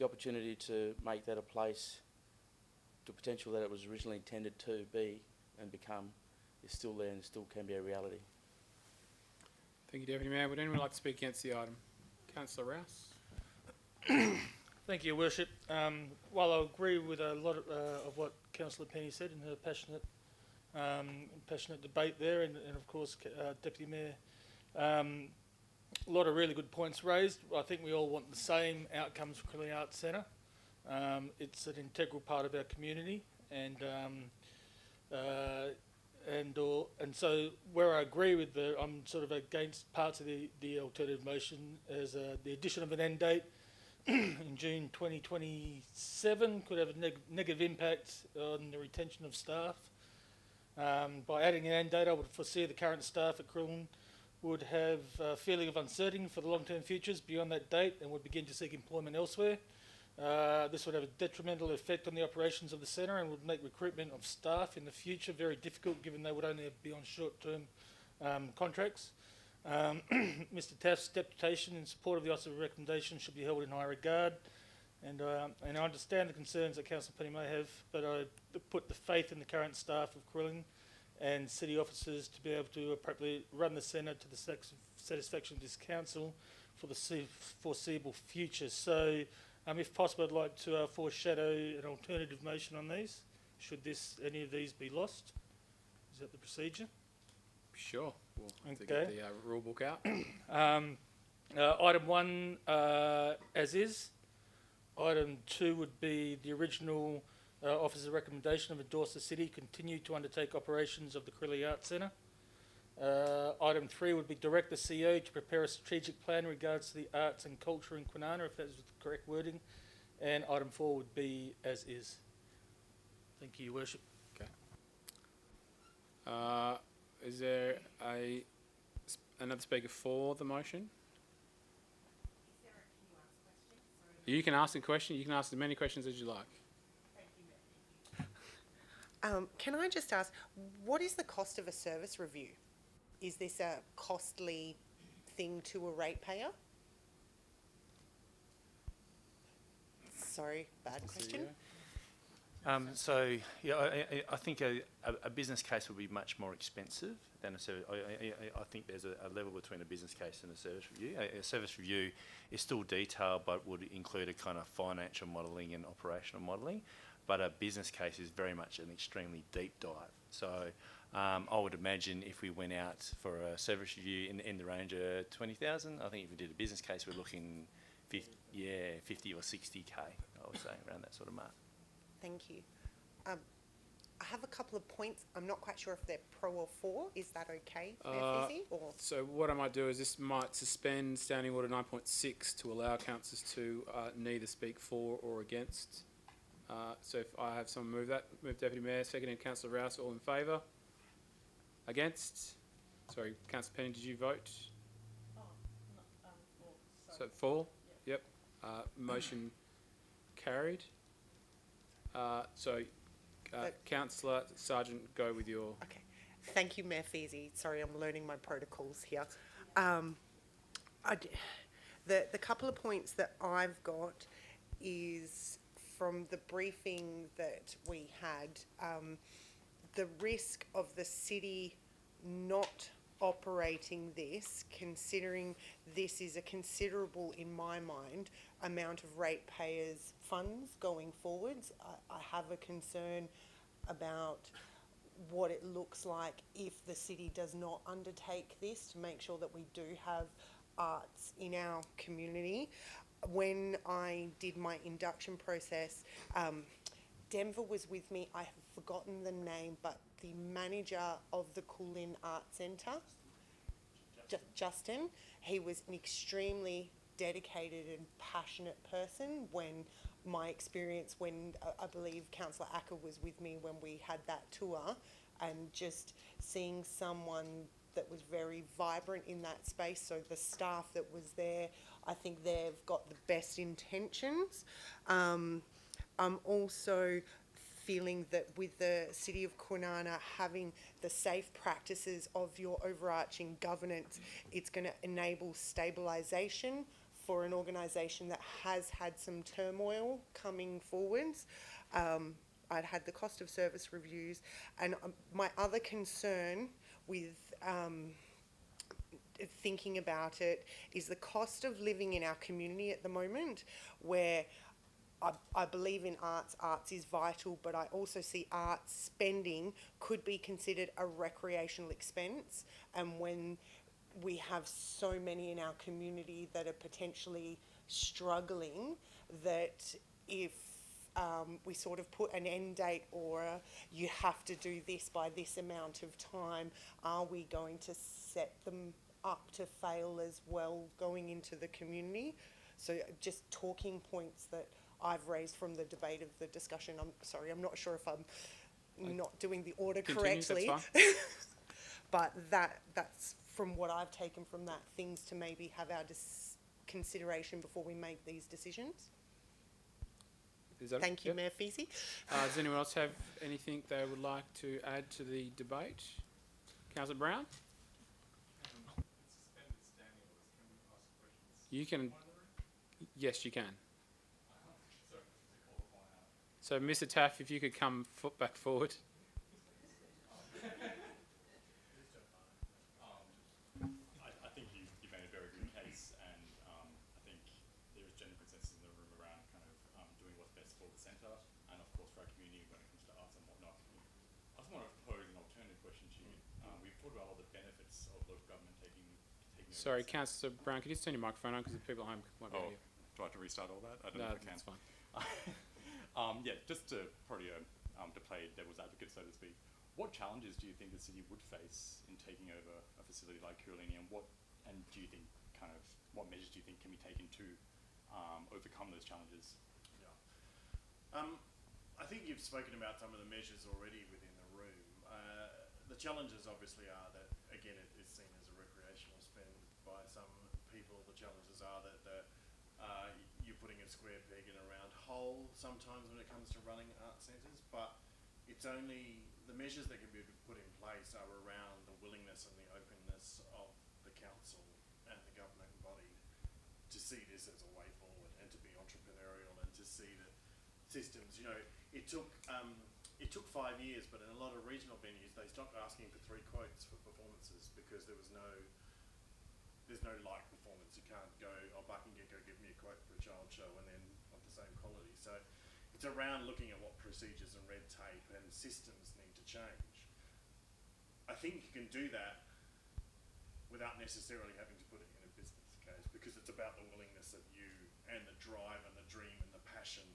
opportunity to make that a place, the potential that it was originally intended to be and become, is still there and still can be a reality. Thank you, Deputy Mayor. Would anyone like to speak against the item? Councillor Rouse. Thank you, Your Worship. While I agree with a lot of what Councillor Penny said in her passionate debate there, and of course Deputy Mayor A lot of really good points raised. I think we all want the same outcomes for Quilly Arts Centre. It's an integral part of our community, and so where I agree with I'm sort of against parts of the alternative motion as the addition of an end date in June 2027 could have a negative impact on the retention of staff. By adding an end date, I would foresee the current staff at Crillon would have a feeling of uncertainty for the long-term futures beyond that date and would begin to seek employment elsewhere. This would have a detrimental effect on the operations of the centre and would make recruitment of staff in the future very difficult, given they would only be on short-term contracts. Mr Taft's deputation in support of the officer's recommendation should be held in high regard, and I understand the concerns that Councillor Penny may have, but I put the faith in the current staff of Crillon and city officers to be able to appropriately run the centre to the satisfaction of this council for the foreseeable future. So, if possible, I'd like to foreshadow an alternative motion on these, should any of these be lost. Is that the procedure? Sure. We'll have to Okay. get the rule book out. Item 1 as is. Item 2 would be the original officer's recommendation of endorse the city continue to undertake operations of the Quilly Arts Centre. Item 3 would be direct the CEO to prepare a strategic plan in regards to the arts and culture in Kwinana, if that is the correct wording. And item 4 would be as is. Thank you, Your Worship. Is there another speaker for the motion? You can ask a question. You can ask as many questions as you like. Can I just ask, what is the cost of a service review? Is this a costly thing to a ratepayer? Sorry, bad question. So, yeah, I think a business case would be much more expensive than a service. I think there's a level between a business case and a service review. A service review is still detailed, but would include a kind of financial modelling and operational modelling. But a business case is very much an extremely deep dive. So I would imagine if we went out for a service review in the range of 20,000, I think if we did a business case, we're looking 50 or 60K, I would say, around that sort of mark. Thank you. I have a couple of points. I'm not quite sure if they're pro or for. Is that okay, Mayor Fizzy? Or So what I might do is this might suspend Standing Order 9.6 to allow councillors to neither speak for or against. So if I have someone move that, move Deputy Mayor, seconded Councillor Rouse, all in favour? Against? Sorry, Councillor Penny, did you vote? So for? Yep. Motion carried. Councillor Sargent, go with your... okay. Thank you, Mayor Fizzy. Sorry, I'm learning my protocols here. The couple of points that I've got is from the briefing that we had, the risk of the city not operating this, considering this is a considerable, in my mind, amount of ratepayers' funds going forwards. I have a concern about what it looks like if the city does not undertake this, to make sure that we do have arts in our community. When I did my induction process, Denver was with me. I have forgotten the name, but the manager of the Kulin Arts Centre, Justin, he was an extremely dedicated and passionate person. When my experience, when I believe Councillor Acker was with me when we had that tour, and just seeing someone that was very vibrant in that space. So the staff that was there, I think they've got the best intentions. I'm also feeling that with the City of Kwinana having the safe practices of your overarching governance, it's going to enable stabilisation for an organisation that has had some turmoil coming forwards. I'd had the cost of service reviews, and my other concern with thinking about it is the cost of living in our community at the moment, where I believe in arts. Arts is vital, but I also see arts spending could be considered a recreational expense. And when we have so many in our community that are potentially struggling, that if we sort of put an end date, or you have to do this by this amount of time, are we going to set them up to fail as well going into the community? So just talking points that I've raised from the debate of the discussion. I'm sorry, I'm not sure if I'm not doing the order Continue, that's correctly. fine. But that's from what I've taken from that, things to maybe have our consideration before we make these decisions. Is that Thank you, yep. Mayor Feasy. Does anyone else have anything they would like to add to the debate? Councillor Brown? You can. Yes, you can. So, Mr. Taff, if you could come back forward. I think you made a very good case, and I think there is general consensus in the room around kind of doing what's best for the centre, and of course for our community when it comes to arts and whatnot. I just want to pose an alternative question to you. We've talked about all the benefits of local government taking over Sorry, the centre. Councillor Brown, could you just turn your microphone on because the people at home won't be Oh, here. do I have to restart all that? I don't No, know if I can. that's fine. Yeah, just to probably to play devil's advocate, so to speak. What challenges do you think the city would face in taking over a facility like Curlini, and what measures do you think can be taken to overcome those challenges? Yeah. I think you've spoken about some of the measures already within the room. The challenges obviously are that, again, it is seen as a recreational spend by some people. The challenges are that you're putting a square peg in a round hole sometimes when it comes to running art centres, but it's only the measures that can be put in place are around the willingness and the openness of the council and the governing body to see this as a way forward and to be entrepreneurial and to see that systems, you know, it took 5 years, but in a lot of regional venues they stopped asking for 3 quotes for performances because there's no like performance. You can't go, oh, Bucking Gecko, give me a quote for a child show and then of the same quality. So it's around looking at what procedures and red tape and systems need to change. I think you can do that without necessarily having to put it in a business case, because it's about the willingness of you and the drive and the dream and the passion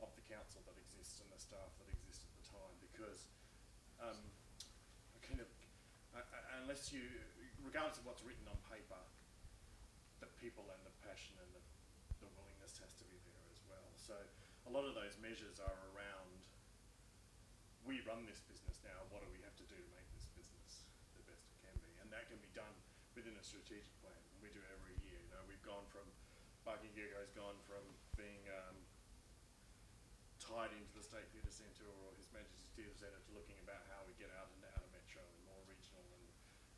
of the council that exists and the staff that exist at the time. Because unless you, regardless of what's written on paper, the people and the passion and the willingness has to be there as well. So a lot of those measures are around, we run this business now, what do we have to do to make this business the best it can be? And that can be done within a strategic plan. We do every year. You know, we've gone from, Bucking Gecko's gone from being tied into the State Theatre Centre or His Majesty's Theatre Centre to looking about how we get out into outer metro and more regional and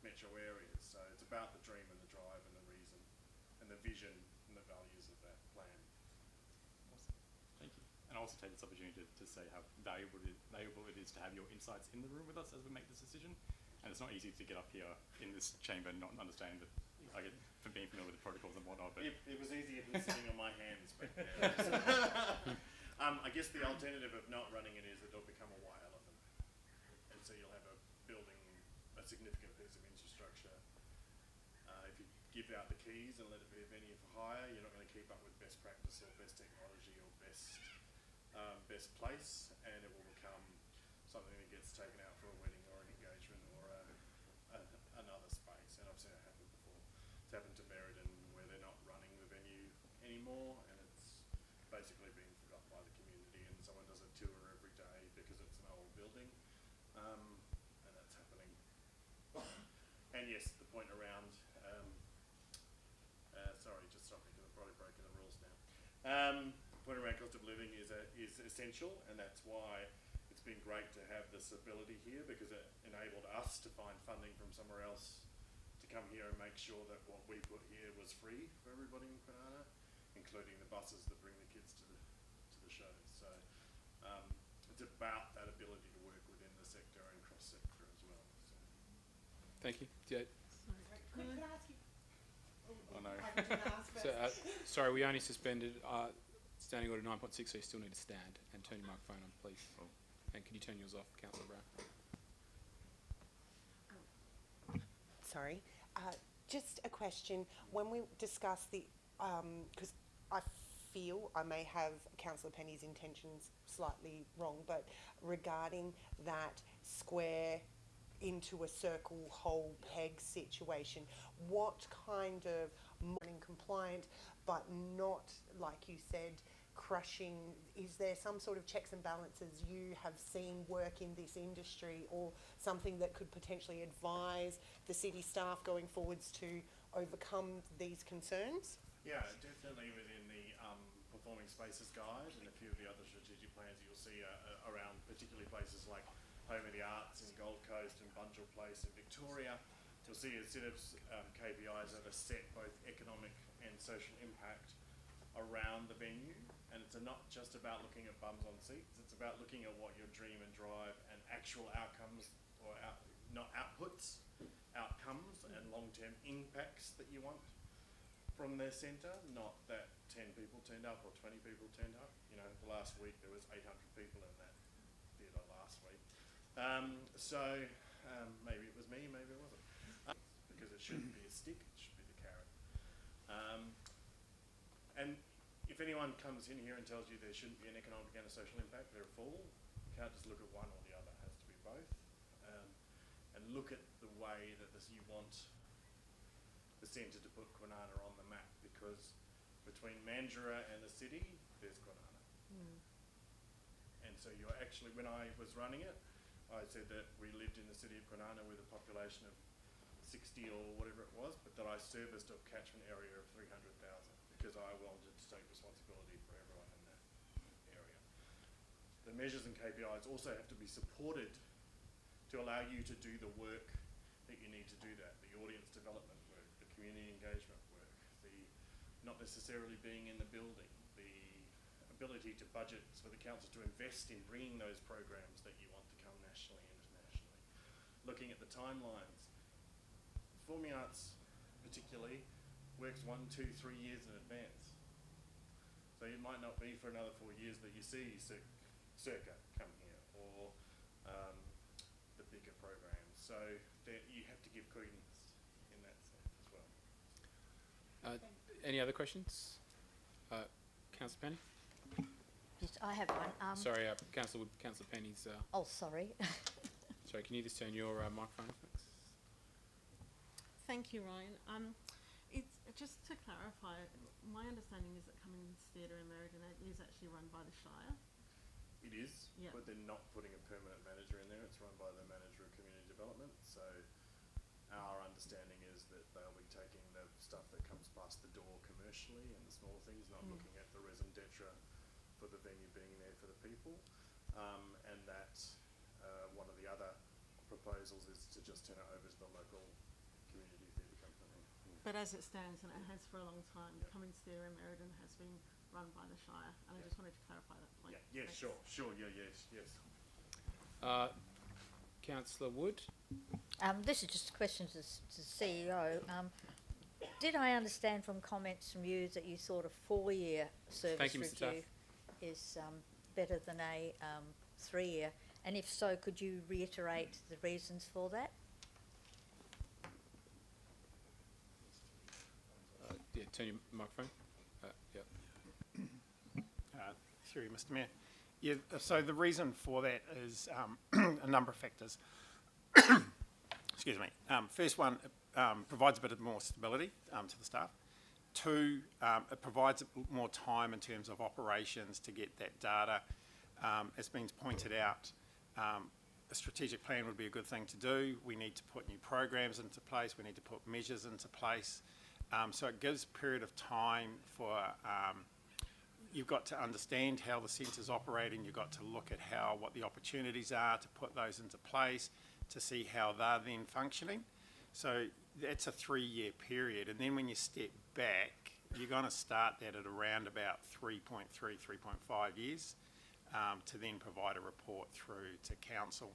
metro areas. So it's about the dream and the drive and the reason and the vision and the values of that plan. Awesome. Thank you. And I also take this opportunity to say how valuable it is to have your insights in the room with us as we make this decision. And it's not easy to get up here in this chamber and not understand that, I get from being familiar with the protocols and whatnot. But It was easier than sitting on my hands back there. I guess the alternative of not running it is that it'll become a Y elephant. And so you'll have a building, a significant piece of infrastructure. If you give out the keys and let it be a venue for hire, you're not going to keep up with best practice or best technology or best place, and it will become something that gets taken out for a wedding or an engagement or another space. And I've seen it happen before. It's happened to Meriden where they're not running the venue anymore, and it's basically being forgotten by the community, and someone does a tour every day because it's an old building, and that's happening. And yes, the point around, sorry, just stop me because I've probably broken the rules now. The point around cost of living is essential, and that's why it's been great to have this ability here, because it enabled us to find funding from somewhere else to come here and make sure that what we put here was free for everybody in Kwinana, including the buses that bring the kids to the shows. So it's about that ability to work within the sector and cross-sector as well. So. Thank you. Yeah. Could I ask you? Oh, no. I was gonna ask So, first. sorry, we only suspended standing order 9.6, so you still need to stand and turn your microphone on, please. Oh. And can you turn yours off, Councillor Brown? Sorry. Just a question. When we discuss the, because I feel I may have Councillor Penny's intentions slightly wrong, but regarding that square into a circle hole peg situation, what kind of morning compliant, but not, like you said, crushing, is there some sort of checks and balances you have seen work in this industry, or something that could potentially advise the city staff going forwards to overcome these concerns? Yeah, definitely within the Performing Spaces Guide and a few of the other strategic plans you'll see around particularly places like Home of the Arts in Gold Coast and Bunjil Place in Victoria. You'll see a set of KPIs that are set both economic and social impact around the venue, and it's not just about looking at bums on seats, it's about looking at what your dream and drive and actual outcomes, or not outputs, outcomes and long-term impacts that you want from their centre, not that 10 people turned up or 20 people turned up. You know, the last week there was 800 people in that theatre last week. Maybe it was me, maybe it wasn't. Because it shouldn't be a stick, it should be the carrot. And if anyone comes in here and tells you there shouldn't be an economic and a social impact, they're a fool. You can't just look at one or the other, it has to be both. And look at the way that you want the centre to put Kwinana on the map, because between Mandurah and the city, there's Kwinana. And so you're actually, when I was running it, I said that we lived in the city of Kwinana with a population of 60 or whatever it was, but that I serviced a catchment area of 300,000 because I wanted to take responsibility for everyone in that area. The measures and KPIs also have to be supported to allow you to do the work that you need to do that, the audience development work, the community engagement work, the not necessarily being in the building, the ability to budget for the council to invest in bringing those programs that you want to come nationally and internationally. Looking at the timelines, performing arts particularly works 1, 2, 3 years in advance. So it might not be for another 4 years that you see Circa come here, or the bigger programs. So you have to give credence in that sense as well. Any other questions? Councillor Penny? Yes, I have one. Sorry, Councillor Penny's... Oh, sorry. sorry, can you just turn your microphone, thanks? Thank you, Ryan. It's just to clarify, my understanding is that Cummins Theatre in Merredin is actually run by the Shire. It is, Yeah. but they're not putting a permanent manager in there. It's run by the manager of community development. So our understanding is that they'll be taking the stuff that comes past the door commercially and the small things, not looking at the raison d'etre for the venue being there for the people. And that one of the other proposals is to just turn it over to the local community theatre company. But as it stands, and it has for a long time, Cummins Theatre in Merredin has been run by the Shire, and I just wanted to clarify that point. Yeah, Thanks. sure, yes. Councillor Wood? This is just a question to the CEO. Did I understand from comments from you that you thought a 4-year service Thank you, Mr. Taff. review is better than a 3-year? And if so, could you reiterate the reasons for that? Yeah, turn your microphone. Yep. Through you, Mr. Mayor. Yeah, so the reason for that is a number of factors. Excuse me. First one, provides a bit of more stability to the staff. 2, it provides more time in terms of operations to get that data. As been pointed out, a strategic plan would be a good thing to do. We need to put new programs into place. We need to put measures into place. So it gives a period of time for, you've got to understand how the centre's operating. You've got to look at what the opportunities are to put those into place, to see how they're then functioning. So that's a 3-year period. And then when you step back, you're going to start that at around about 3.3, 3.5 years to then provide a report through to council.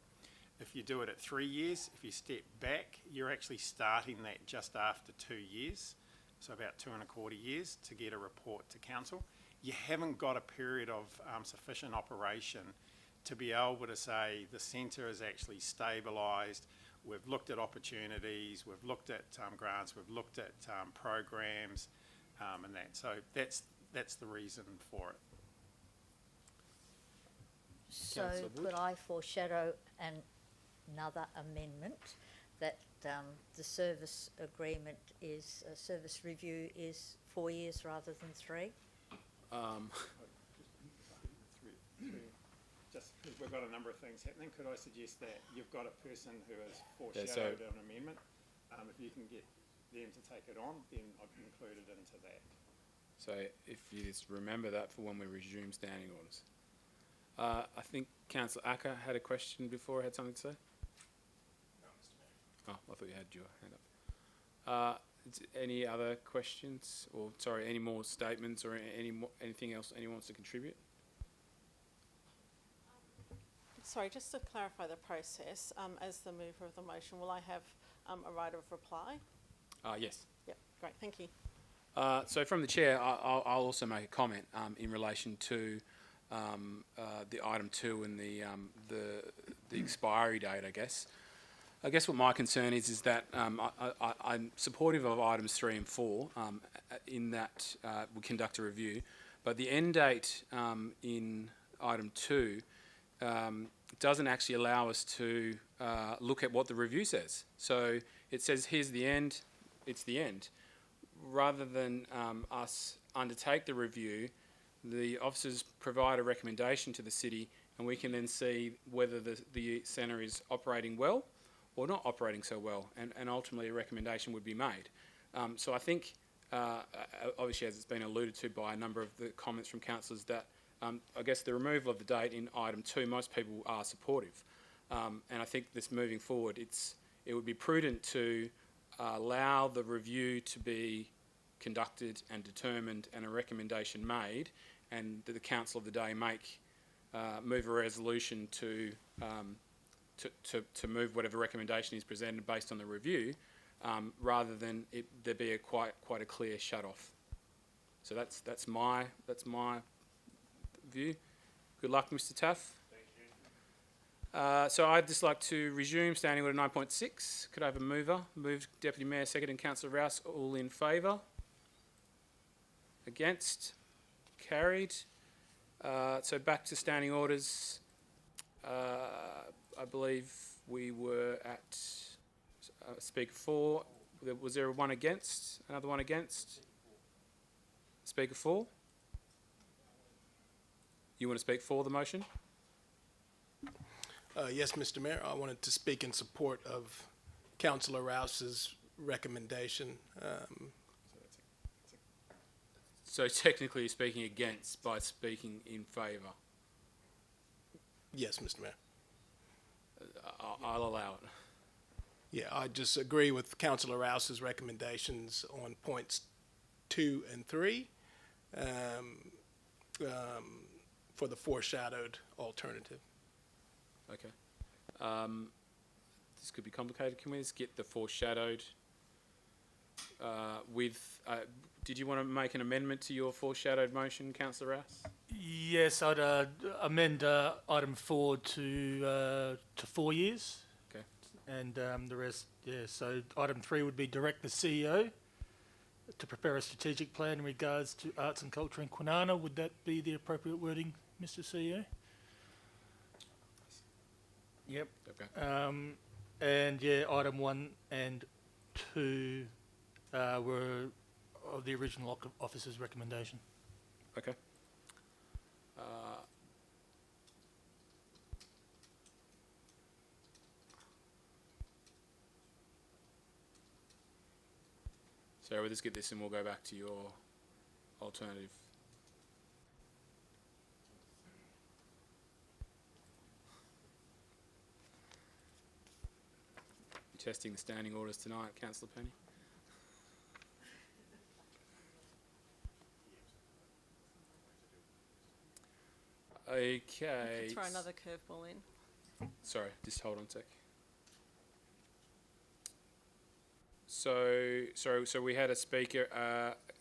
If you do it at 3 years, if you step back, you're actually starting that just after 2 years, so about 2.25 years to get a report to council. You haven't got a period of sufficient operation to be able to say the centre is actually stabilised, we've looked at opportunities, we've looked at grants, we've looked at programs, and that. So that's the reason for it. So Councillor Wood? could I foreshadow another amendment that the service agreement is, service review is 4 years rather than 3? Just because we've got a number of things happening, could I suggest that you've got a person who has Yeah, foreshadowed an amendment? If you can get them to take it on, then I've included into that. So if you just remember that for when we resume standing orders. I think Councillor Acker had a question before, had something to say? No, Mr. Mayor. Oh, I thought you had your hand up. Any other questions, or sorry, any more statements, or anything else anyone wants to contribute? Sorry, just to clarify the process, as the mover of the motion, will I have a right of reply? Yes. Yep, great, thank you. So from the chair, I'll also make a comment in relation to the item 2 and the expiry date, I guess. I guess what my concern is that I'm supportive of items 3 and 4 in that we conduct a review, but the end date in item 2 doesn't actually allow us to look at what the review says. So it says, here's the end, it's the end. Rather than us undertake the review, the officers provide a recommendation to the city, and we can then see whether the centre is operating well or not operating so well, and ultimately a recommendation would be made. So I think, obviously as it's been alluded to by a number of the comments from councillors, that I guess the removal of the date in item 2, most people are supportive. And I think this moving forward, it would be prudent to allow the review to be conducted and determined and a recommendation made, and the council of the day move a resolution to move whatever recommendation is presented based on the review, rather than there be quite a clear shut off. So that's my view. Good luck, Mr. Taff. Thank you. So I'd just like to resume standing order 9.6. Could I have a mover? Moved Deputy Mayor, second, and Councillor Rouse. All in favour? Against? Carried. So back to standing orders. I believe we were at Speaker 4. Was there one against? Another one against? Speaker 4? You want to speak for the motion? Yes, Mr. Mayor. I wanted to speak in support of Councillor Rouse's recommendation. So technically you're speaking against by speaking in favour. Yes, Mr. Mayor. I'll allow it. Yeah, I just agree with Councillor Rouse's recommendations on points 2 and 3 for the foreshadowed alternative. Okay. This could be complicated. Can we just get the foreshadowed with... did you want to make an amendment to your foreshadowed motion, Councillor Rouse? Yes, I'd amend item 4 to 4 years. Okay. And the rest, yeah, so item 3 would be direct the CEO to prepare a strategic plan in regards to arts and culture in Kwinana. Would that be the appropriate wording, Mr. CEO? Yep. Okay. And yeah, item 1 and 2 were of the original officer's recommendation. Okay. So we'll just get this and we'll go back to your alternative. You're testing the standing orders tonight, Councillor Penny. Okay. Throw another curveball in. Sorry, just hold on a sec. So we had a speaker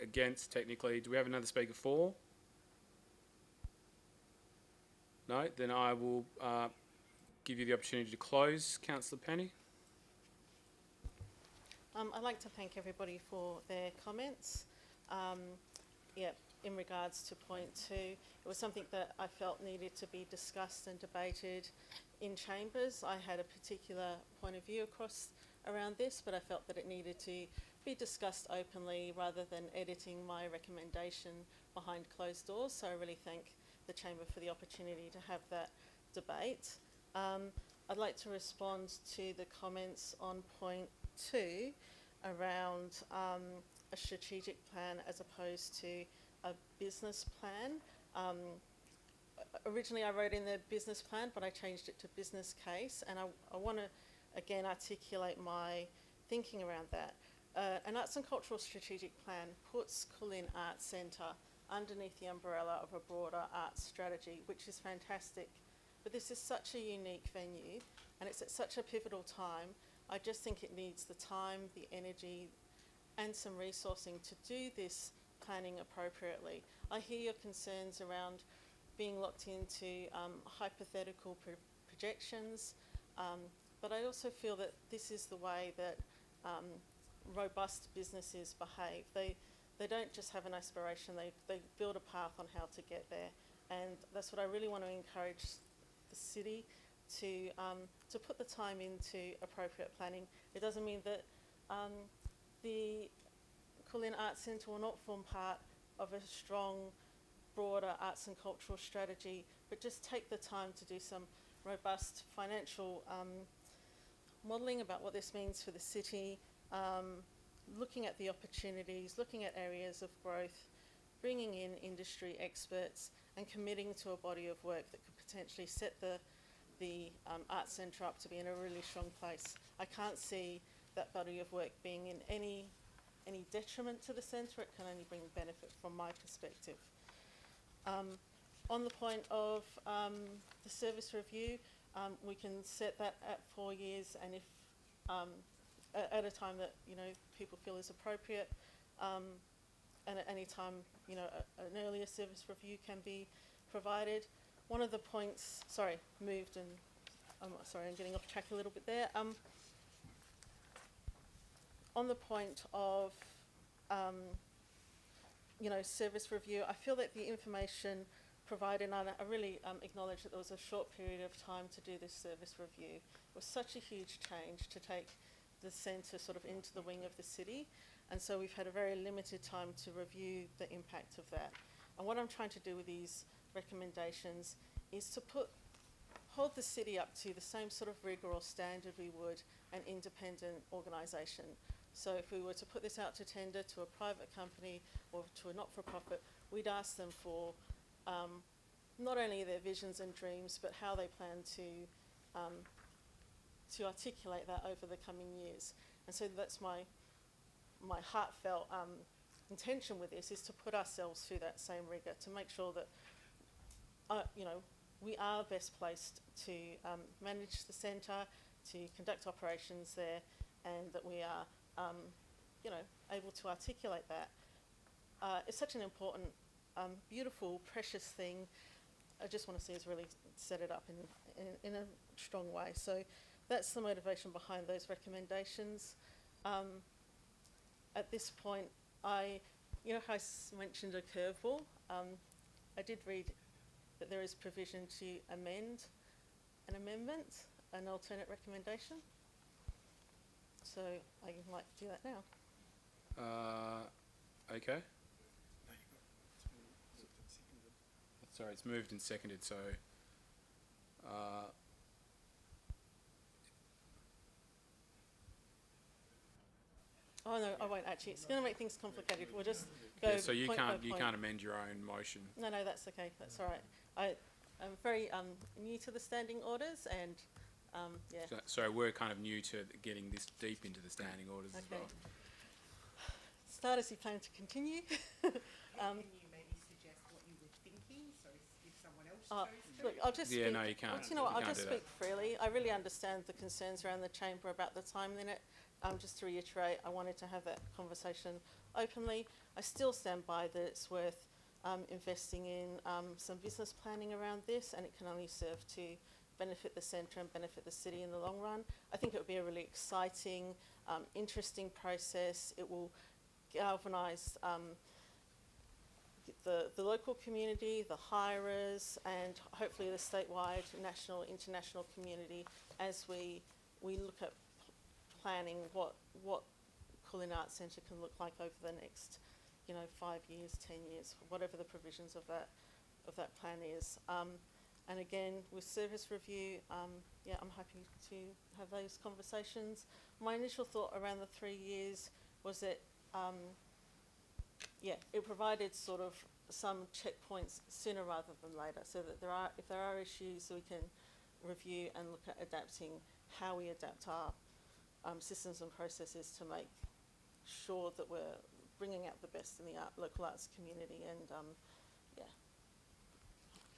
against, technically. Do we have another speaker for? No? Then I will give you the opportunity to close, Councillor Penny. I'd like to thank everybody for their comments. Yeah, in regards to point 2, it was something that I felt needed to be discussed and debated in chambers. I had a particular point of view around this, but I felt that it needed to be discussed openly rather than editing my recommendation behind closed doors. So I really thank the Chamber for the opportunity to have that debate. I'd like to respond to the comments on point 2 around a strategic plan as opposed to a business plan. Originally I wrote in the business plan, but I changed it to business case, and I want to again articulate my thinking around that. An arts and cultural strategic plan puts Kulin Arts Centre underneath the umbrella of a broader arts strategy, which is fantastic. But this is such a unique venue, and it's at such a pivotal time. I just think it needs the time, the energy, and some resourcing to do this planning appropriately. I hear your concerns around being locked into hypothetical projections, but I also feel that this is the way that robust businesses behave. They don't just have an aspiration, they build a path on how to get there. And that's what I really want to encourage the city to put the time into appropriate planning. It doesn't mean that the Kulin Arts Centre will not form part of a strong, broader arts and cultural strategy, but just take the time to do some robust financial modelling about what this means for the city, looking at the opportunities, looking at areas of growth, bringing in industry experts and committing to a body of work that could potentially set the Arts Centre up to be in a really strong place. I can't see that body of work being in any detriment to the centre. It can only bring benefit from my perspective. On the point of the service review, we can set that at 4 years, and if at a time that people feel is appropriate, and at any time an earlier service review can be provided. One of the points, moved, and I'm getting off track a little bit there. On the point of service review, I feel that the information provided, and I really acknowledge that there was a short period of time to do this service review. It was such a huge change to take the centre sort of into the wing of the city, and so we've had a very limited time to review the impact of that. And what I'm trying to do with these recommendations is to hold the city up to the same sort of rigour or standard we would an independent organisation. So if we were to put this out to tender to a private company or to a not-for-profit, we'd ask them for not only their visions and dreams, but how they plan to articulate that over the coming years. And so that's my heartfelt intention with this, is to put ourselves through that same rigour, to make sure that we are best placed to manage the centre, to conduct operations there, and that we are able to articulate that. It's such an important, beautiful, precious thing. I just want to see us really set it up in a strong way. So that's the motivation behind those recommendations. At this point, I mentioned a curveball. I did read that there is provision to amend an amendment, an alternate recommendation. So I might do that now. Okay. Sorry, it's moved and seconded, so oh no, I won't actually. It's going to make things complicated. We'll just go. yeah, so you point by can't point. amend your own motion. No, that's okay. That's all right. I'm very new to the standing orders, and yeah. So we're kind of new to getting this deep into the standing orders as Okay. well. Start as you plan to continue. Can you maybe suggest what you were thinking, so if someone else chose to? Look, I'll just Yeah, speak. no, you can't. Do you know what? You I'll can't just do that. speak freely. I really understand the concerns around the chamber about the time limit. Just to reiterate, I wanted to have that conversation openly. I still stand by that it's worth investing in some business planning around this, and it can only serve to benefit the centre and benefit the city in the long run. I think it would be a really exciting, interesting process. It will galvanise the local community, the hirers, and hopefully the statewide, national, international community as we look at planning what Kulin Arts Centre can look like over the next, 5 years, 10 years, whatever the provisions of that plan is. And again, with service review, I'm happy to have those conversations. My initial thought around the 3 years was that, it provided sort of some checkpoints sooner rather than later, so that if there are issues, we can review and look at adapting how we adapt our systems and processes to make sure that we're bringing out the best in the local arts community and,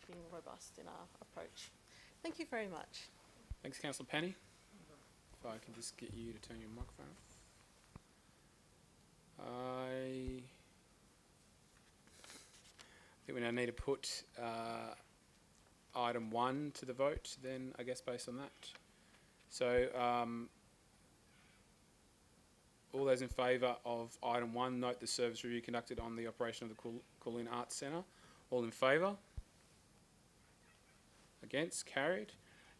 being robust in our approach. Thank you very much. Thanks, Councillor Penny. If I can just get you to turn your microphone off. I think we now need to put item 1 to the vote then, I guess, based on that. So, all those in favour of item 1, note the service review conducted on the operation of the Kulin Arts Centre. All in favour? Against? Carried.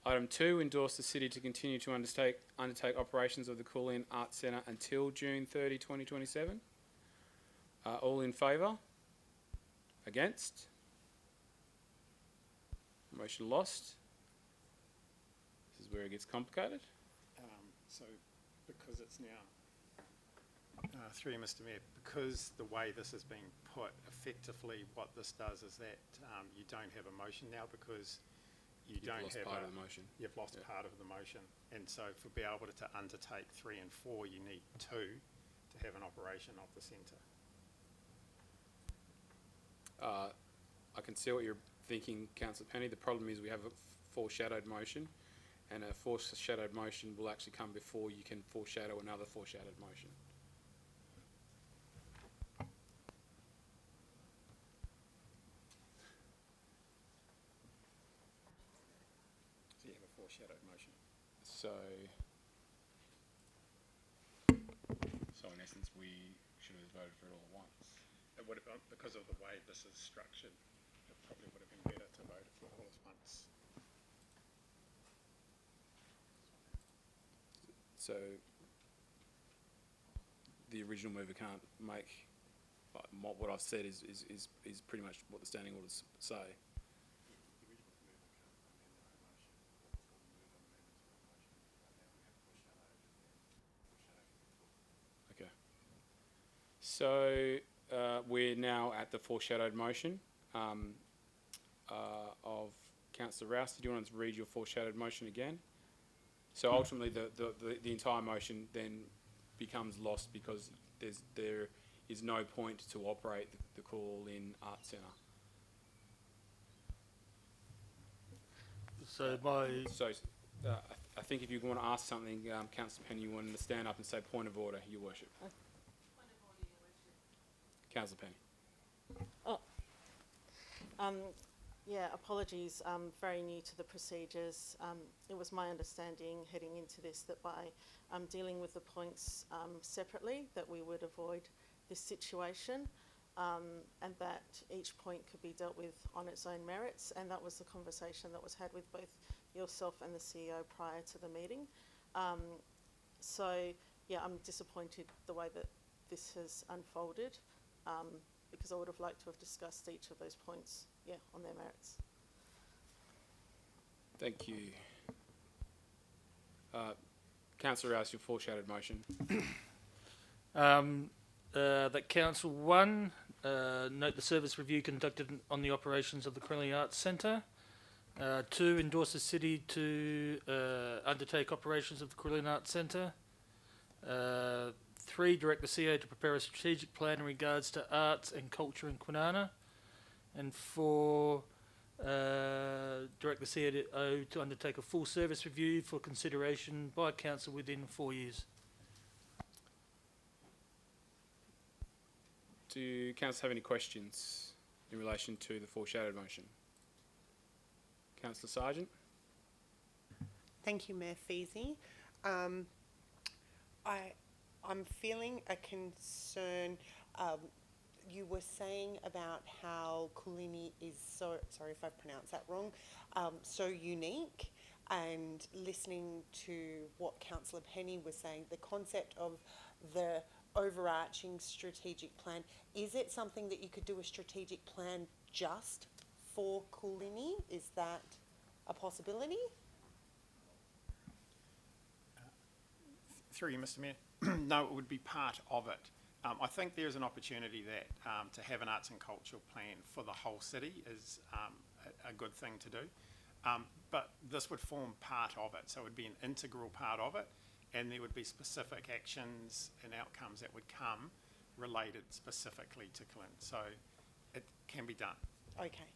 Item 2, endorse the city to continue to undertake operations of the Kulin Arts Centre until June 30, 2027. All in favour? Against? Motion lost. This is where it gets complicated. So, because it's now, through you, Mr. Mayor, because the way this is being put, effectively what this does is that you don't have a motion now because You've lost part of the motion. You've lost part of the motion. And so for be able to undertake 3 and 4, you need 2 to have an operation of the centre. I can see what you're thinking, Councillor Penny. The problem is we have a foreshadowed motion, and a foreshadowed motion will actually come before you can foreshadow another foreshadowed motion. So you have a foreshadowed motion. So in essence, we should have voted for it all at once. It would have, because of the way this is structured, it probably would have been better to vote for it all at once. So the original mover can't make, what I've said is pretty much what the standing orders say. Okay. So we're now at the foreshadowed motion of Councillor Rouse. Do you want to read your foreshadowed motion again? So ultimately, the entire motion then becomes lost because there is no point to operate the Kulin Arts Centre. I think if you want to ask something, Councillor Penny, you want to stand up and say point of order, Your Worship. Point of order, Your Worship. Councillor Penny. Apologies, I'm very new to the procedures. It was my understanding heading into this that by dealing with the points separately that we would avoid this situation and that each point could be dealt with on its own merits, and that was the conversation that was had with both yourself and the CEO prior to the meeting. I'm disappointed the way that this has unfolded because I would have liked to have discussed each of those points on their merits. Thank you. Councillor Rouse, your foreshadowed motion. That Council 1, note the service review conducted on the operations of the Kulin Arts Centre. 2, endorse the city to undertake operations of the Kulin Arts Centre. 3, direct the CEO to prepare a strategic plan in regards to arts and culture in Kwinana. And 4, direct the CEO to undertake a full service review for consideration by Council within 4 years. Do Council have any questions in relation to the foreshadowed motion? Councillor Sargent? Thank you, Mayor Feasy. I'm feeling a concern. You were saying about how Kulini is so, sorry if I pronounced that wrong, so unique, and listening to what Councillor Penny was saying, the concept of the overarching strategic plan, is it something that you could do a strategic plan just for Kulini? Is that a possibility? Through you, Mr. Mayor. No, it would be part of it. I think there's an opportunity that to have an arts and cultural plan for the whole city is a good thing to do. But this would form part of it, so it would be an integral part of it, and there would be specific actions and outcomes that would come related specifically to Clint. So it can be done, Okay,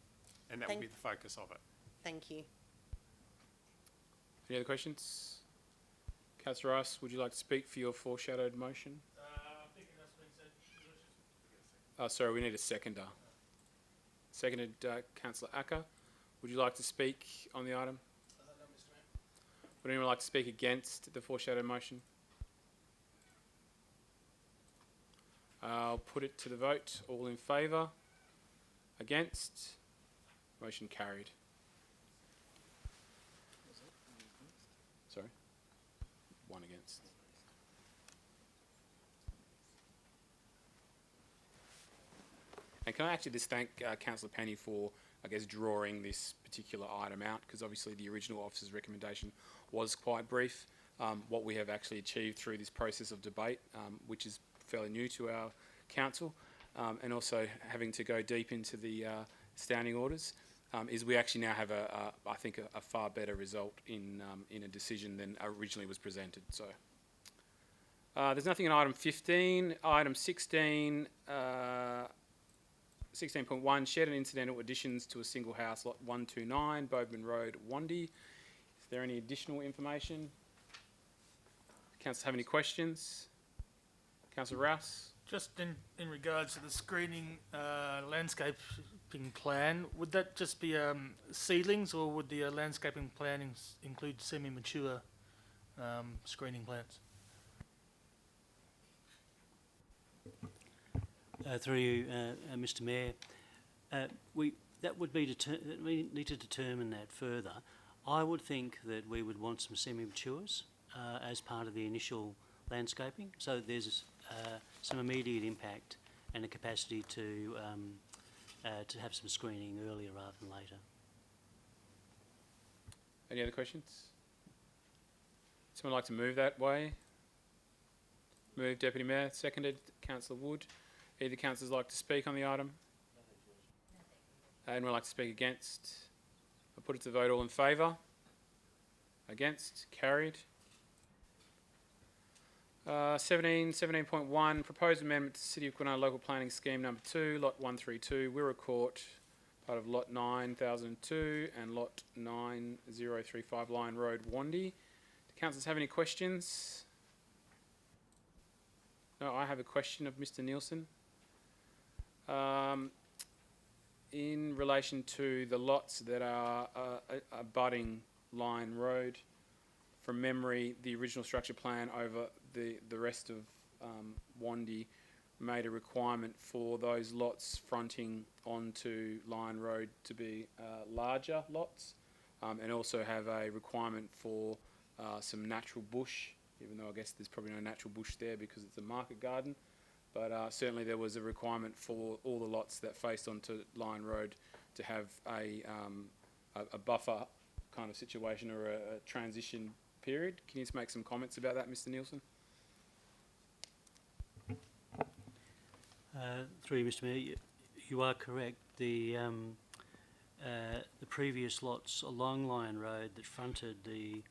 and that would be the focus of it. thank you. Any other questions? Councillor Rice, would you like to speak for your foreshadowed motion? I think that's been said. Oh, sorry, we need a seconder. Seconded, Councillor Acker. Would you like to speak on the item? No, Mr. Mayor. Would anyone like to speak against the foreshadowed motion? I'll put it to the vote. All in favour? Against? Motion carried. Sorry? One against. And can I actually just thank Councillor Penny for, I guess, drawing this particular item out, because obviously the original officer's recommendation was quite brief. What we have actually achieved through this process of debate, which is fairly new to our council, and also having to go deep into the standing orders, is we actually now have I think a far better result in a decision than originally was presented. So there's nothing in item 15. Item 16. 16.1, shared and incidental additions to a single house, lot 129, Bodeman Road, Wandie. Is there any additional information? Councillors have any questions? Councillor Rouse? Just in regards to the screening landscaping plan, would that just be seedlings, or would the landscaping plan include semi-mature screening plants? Through you, Mr. Mayor, we need to determine that further. I would think that we would want some semi-matures as part of the initial landscaping, so there's some immediate impact and a capacity to have some screening earlier rather than later. Any other questions? Someone like to move that way? Move, Deputy Mayor. Seconded, Councillor Wood. Either councillors like to speak on the item? Anyone like to speak against? I'll put it to the vote. All in favour? Against? Carried. 17.1, proposed amendment to City of Kwinana Local Planning Scheme number 2, lot 132, Wirra Court, part of lot 9002 and lot 9035 Lion Road, Wandie. Do councillors have any questions? No, I have a question of Mr. Nielsen. In relation to the lots that are abutting Lion Road, from memory, the original structure plan over the rest of Wandie made a requirement for those lots fronting onto Lion Road to be larger lots, and also have a requirement for some natural bush, even though I guess there's probably no natural bush there because it's a market garden. But certainly there was a requirement for all the lots that faced onto Lion Road to have a buffer kind of situation, or a transition period. Can you just make some comments about that, Mr. Nielsen? Through you, Mr. Mayor, you are correct. The previous lots along Lion Road that fronted the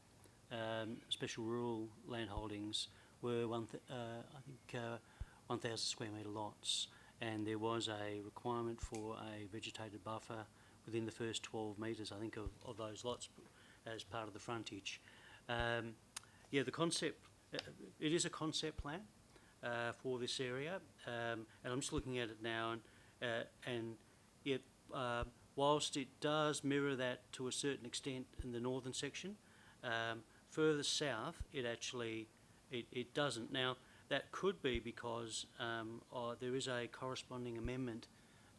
special rural land holdings were 1,000 square metre lots, and there was a requirement for a vegetated buffer within the first 12 metres, I think, of those lots as part of the frontage. Yeah, the concept, it is a concept plan for this area, and I'm just looking at it now, and yet, whilst it does mirror that to a certain extent in the northern section, further south, it actually, it doesn't. Now, that could be because there is a corresponding amendment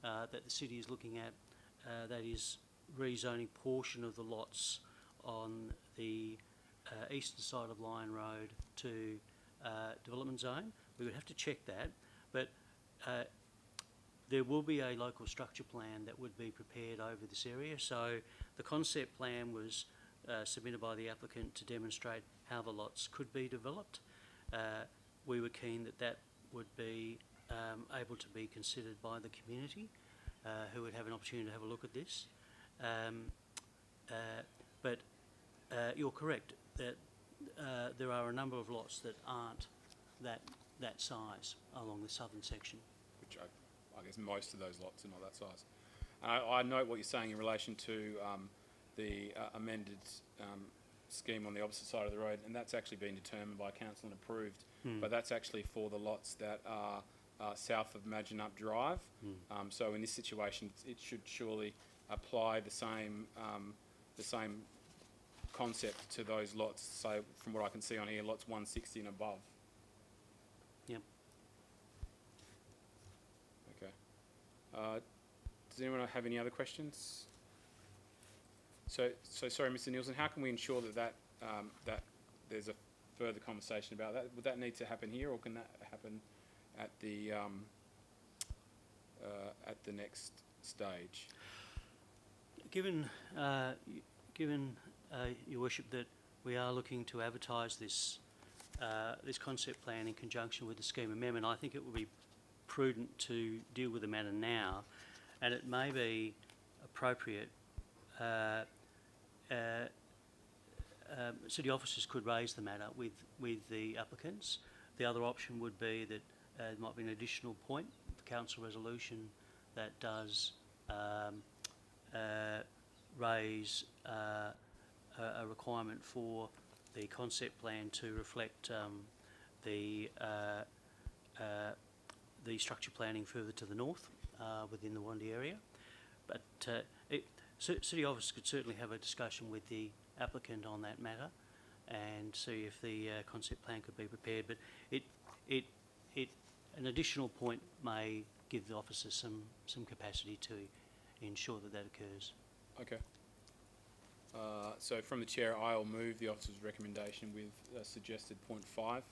that the city is looking at that is rezoning portion of the lots on the eastern side of Lion Road to development zone. We would have to check that, but there will be a local structure plan that would be prepared over this area. So the concept plan was submitted by the applicant to demonstrate how the lots could be developed. We were keen that that would be able to be considered by the community, who would have an opportunity to have a look at this. But you're correct that there are a number of lots that aren't that size along the southern section. Which I guess most of those lots are not that size. I note what you're saying in relation to the amended scheme on the opposite side of the road, and that's actually been determined by council and approved. But that's actually for the lots that are south of Magineup Drive. So in this situation, it should surely apply the same concept to those lots. So from what I can see on here, lots 160 and above. Yep. Okay. Does anyone have any other questions? So sorry, Mr. Nielsen, how can we ensure that there's a further conversation about that? Would that need to happen here, or can that happen at the next stage? Given Your Worship, that we are looking to advertise this this concept plan in conjunction with the scheme amendment, I think it would be prudent to deal with the matter now, and it may be appropriate. City officers could raise the matter with the applicants. The other option would be that there might be an additional point, the council resolution, that does raise a requirement for the concept plan to reflect the structure planning further to the north within the Wandie area. But city officers could certainly have a discussion with the applicant on that matter and see if the concept plan could be prepared. But an additional point may give the officers some capacity to ensure that that occurs. Okay. So from the chair, I'll move the officer's recommendation with a suggested 0.5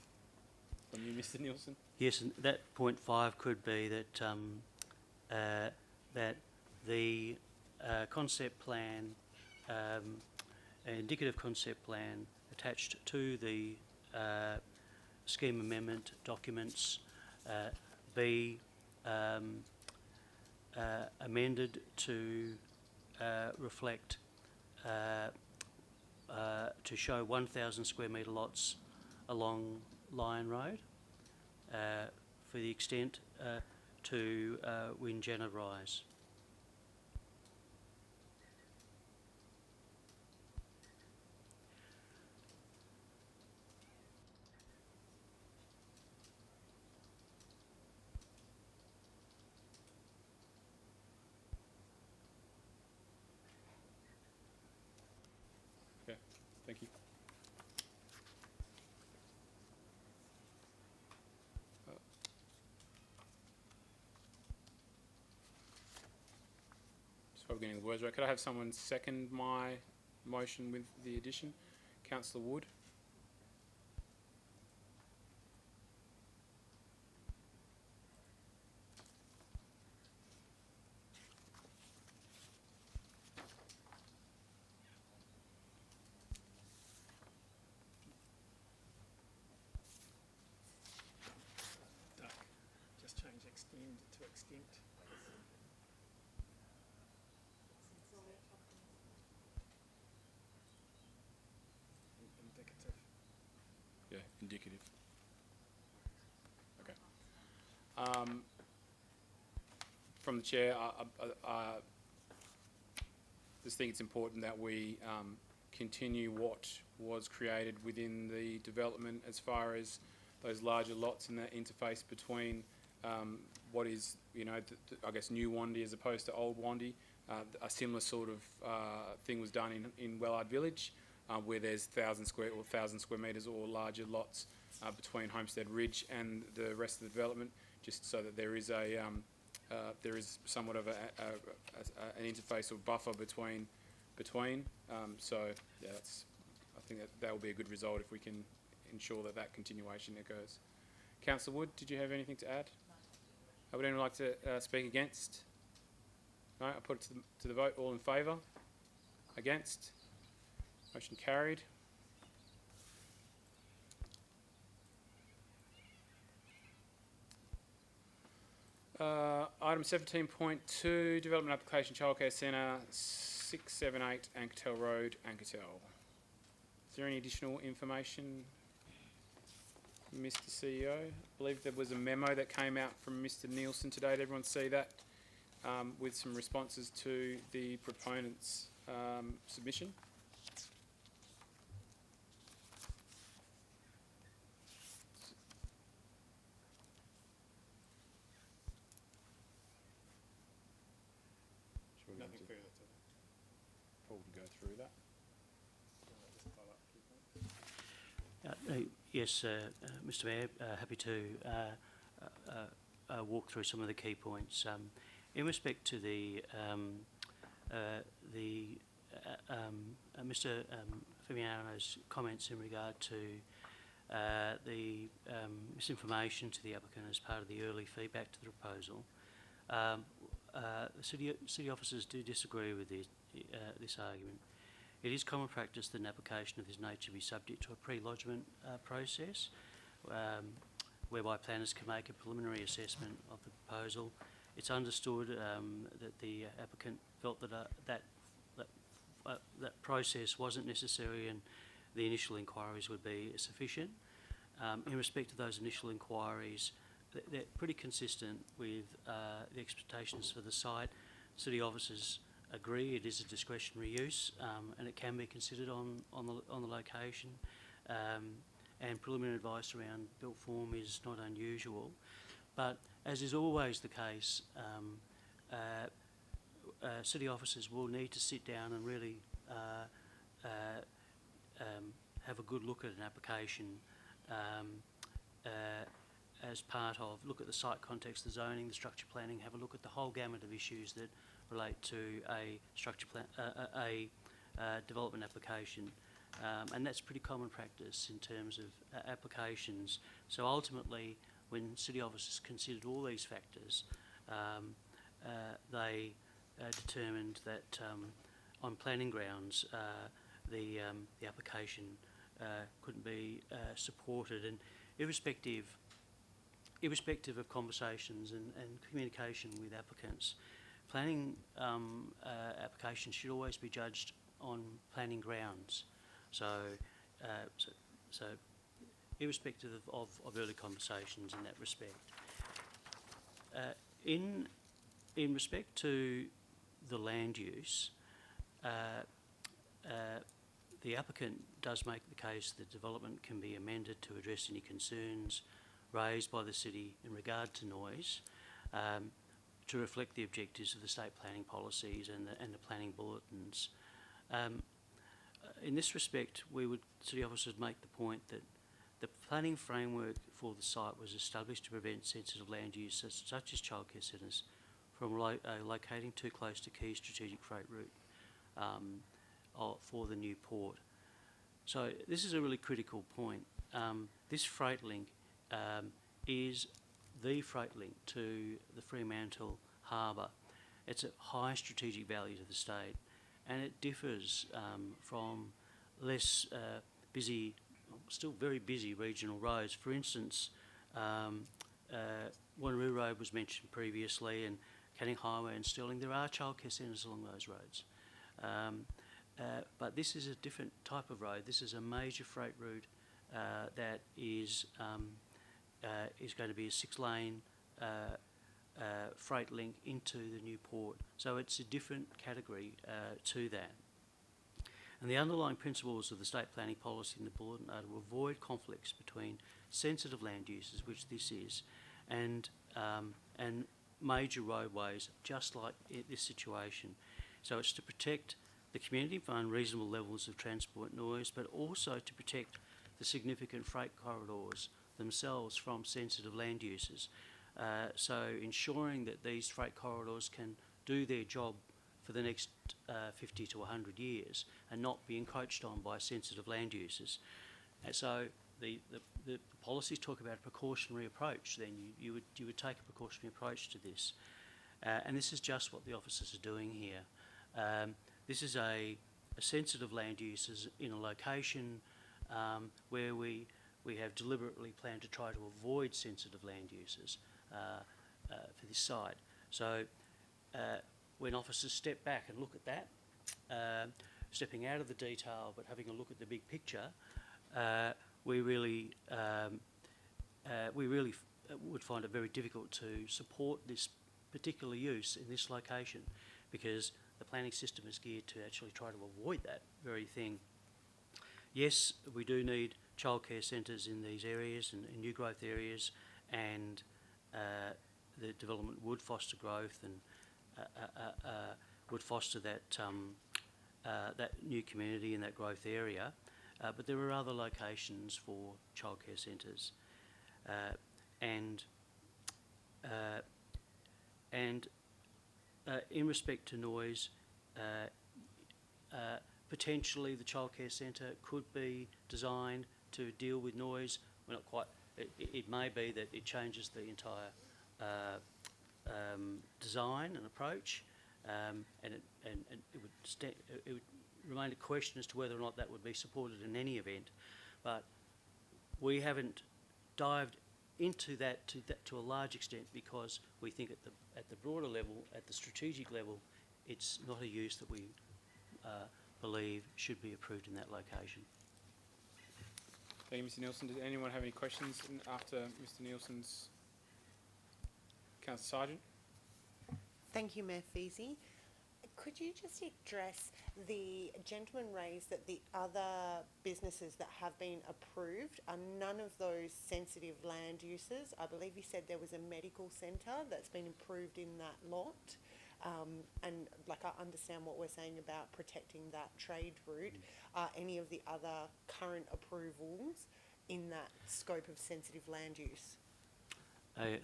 from you, Mr. Nielsen. Yes, and that 0.5 could be that that the concept plan, an indicative concept plan attached to the scheme amendment documents be amended to reflect to show 1,000 square metre lots along Lion Road for the extent to Windgenna Rise. Okay, thank you. Just while we're getting the words right, could I have someone second my motion with the addition? Councillor Wood. Just change extend to extinct. Indicative. Yeah, indicative. Okay. From the chair, I just think it's important that we continue what was created within the development as far as those larger lots and that interface between what is, I guess, new Wandie as opposed to old Wandie. A similar sort of thing was done in Wellard Village. where there's 1,000 square metres or larger lots between Homestead Ridge and the rest of the development, just so that there is somewhat of an interface or buffer between. So yeah, I think that will be a good result if we can ensure that continuation occurs. Councillor Wood, did you have anything to add? Would anyone like to speak against? No, I put it to the vote. All in favour? Against? Motion carried. Item 17.2, Development Application Childcare Centre, 678 Anketel Road, Anketel. Is there any additional information, Mr. CEO? I believe there was a memo that came out from Mr. Nielsen today. Did everyone see that? With some responses to the proponent's submission. Nothing further to Paul can go through that. Yes, Mr Mayor, happy to walk through some of the key points. In respect to Mr Fimiano's comments in regard to the misinformation to the applicant as part of the early feedback to the proposal, the city officers do disagree with this argument. It is common practice that an application of this nature be subject to a pre-lodgement process, whereby planners can make a preliminary assessment of the proposal. It's understood that the applicant felt that that process wasn't necessary and the initial inquiries would be sufficient. In respect to those initial inquiries, they're pretty consistent with the expectations for the site. City officers agree it is a discretionary use and it can be considered on the location. And preliminary advice around built form is not unusual. But as is always the case, city officers will need to sit down and really have a good look at an application as part of, look at the site context, the zoning, the structure planning, have a look at the whole gamut of issues that relate to a structure plan, development application. And that's pretty common practice in terms of applications. So ultimately, when city officers considered all these factors, they determined that on planning grounds, the application couldn't be supported. And irrespective of conversations and communication with applicants, planning applications should always be judged on planning grounds. So irrespective of early conversations in that respect. In respect to the land use, the applicant does make the case that development can be amended to address any concerns raised by the city in regard to noise, to reflect the objectives of the state planning policies and the planning bulletins. In this respect, city officers make the point that the planning framework for the site was established to prevent sensitive land use such as childcare centres from locating too close to key strategic freight route for the new port. So this is a really critical point. This freight link is the freight link to the Fremantle Harbour. It's a high strategic value to the state, and it differs from less busy, still very busy regional roads. For instance, Wanneroo Road was mentioned previously, and Canning Highway and Stirling. There are childcare centres along those roads. But this is a different type of road. This is a major freight route that is going to be a 6-lane freight link into the new port. So it's a different category to that. And the underlying principles of the state planning policy in the bulletin are to avoid conflicts between sensitive land uses, which this is, and major roadways, just like this situation. So it's to protect the community find reasonable levels of transport noise, but also to protect the significant freight corridors themselves from sensitive land uses. So ensuring that these freight corridors can do their job for the next 50 to 100 years and not be encroached on by sensitive land uses. And so the policies talk about a precautionary approach. Then you would take a precautionary approach to this, and this is just what the officers are doing here. This is a sensitive land use in a location where we have deliberately planned to try to avoid sensitive land uses for this site. So when officers step back and look at that, stepping out of the detail but having a look at the big picture, we really would find it very difficult to support this particular use in this location, because the planning system is geared to actually try to avoid that very thing. Yes, we do need childcare centres in these areas and in new growth areas, and the development would foster growth and would foster that that new community in that growth area. But there are other locations for childcare centres, and in respect to noise, potentially the childcare centre could be designed to deal with noise. We're not quite. It may be that it changes the entire design and approach, and it would remain a question as to whether or not that would be supported in any event. But we haven't dived into that to a large extent, because we think at the broader level, at the strategic level, it's not a use that we believe should be approved in that location. Thank you, Mr. Nielsen. Does anyone have any questions after Mr. Nielsen's? Councillor Sargent. Thank you, Mayor Feasy. Could you just address the gentleman raised that the other businesses that have been approved are none of those sensitive land uses? I believe he said there was a medical centre that's been approved in that lot. And like, I understand what we're saying about protecting that trade route. Are any of the other current approvals in that scope of sensitive land use?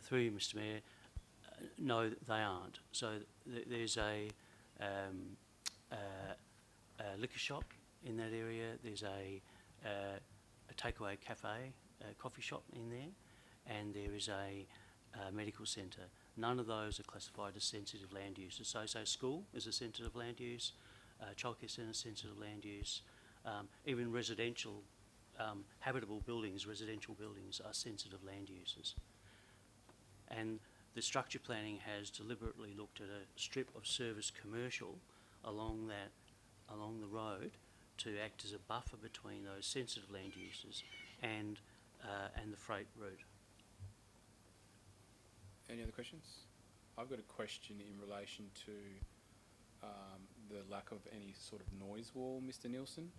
Through you, Mr. Mayor, no, they aren't. So there's a liquor shop in that area. There's a takeaway cafe, a coffee shop in there, and there is a medical centre. None of those are classified as sensitive land uses. So school is a sensitive land use, childcare centre is sensitive land use, even residential, habitable buildings, residential buildings are sensitive land uses. And the structure planning has deliberately looked at a strip of service commercial along the road to act as a buffer between those sensitive land uses and the freight route. Any other questions? I've got a question in relation to the lack of any sort of noise wall, Mr. Nielsen.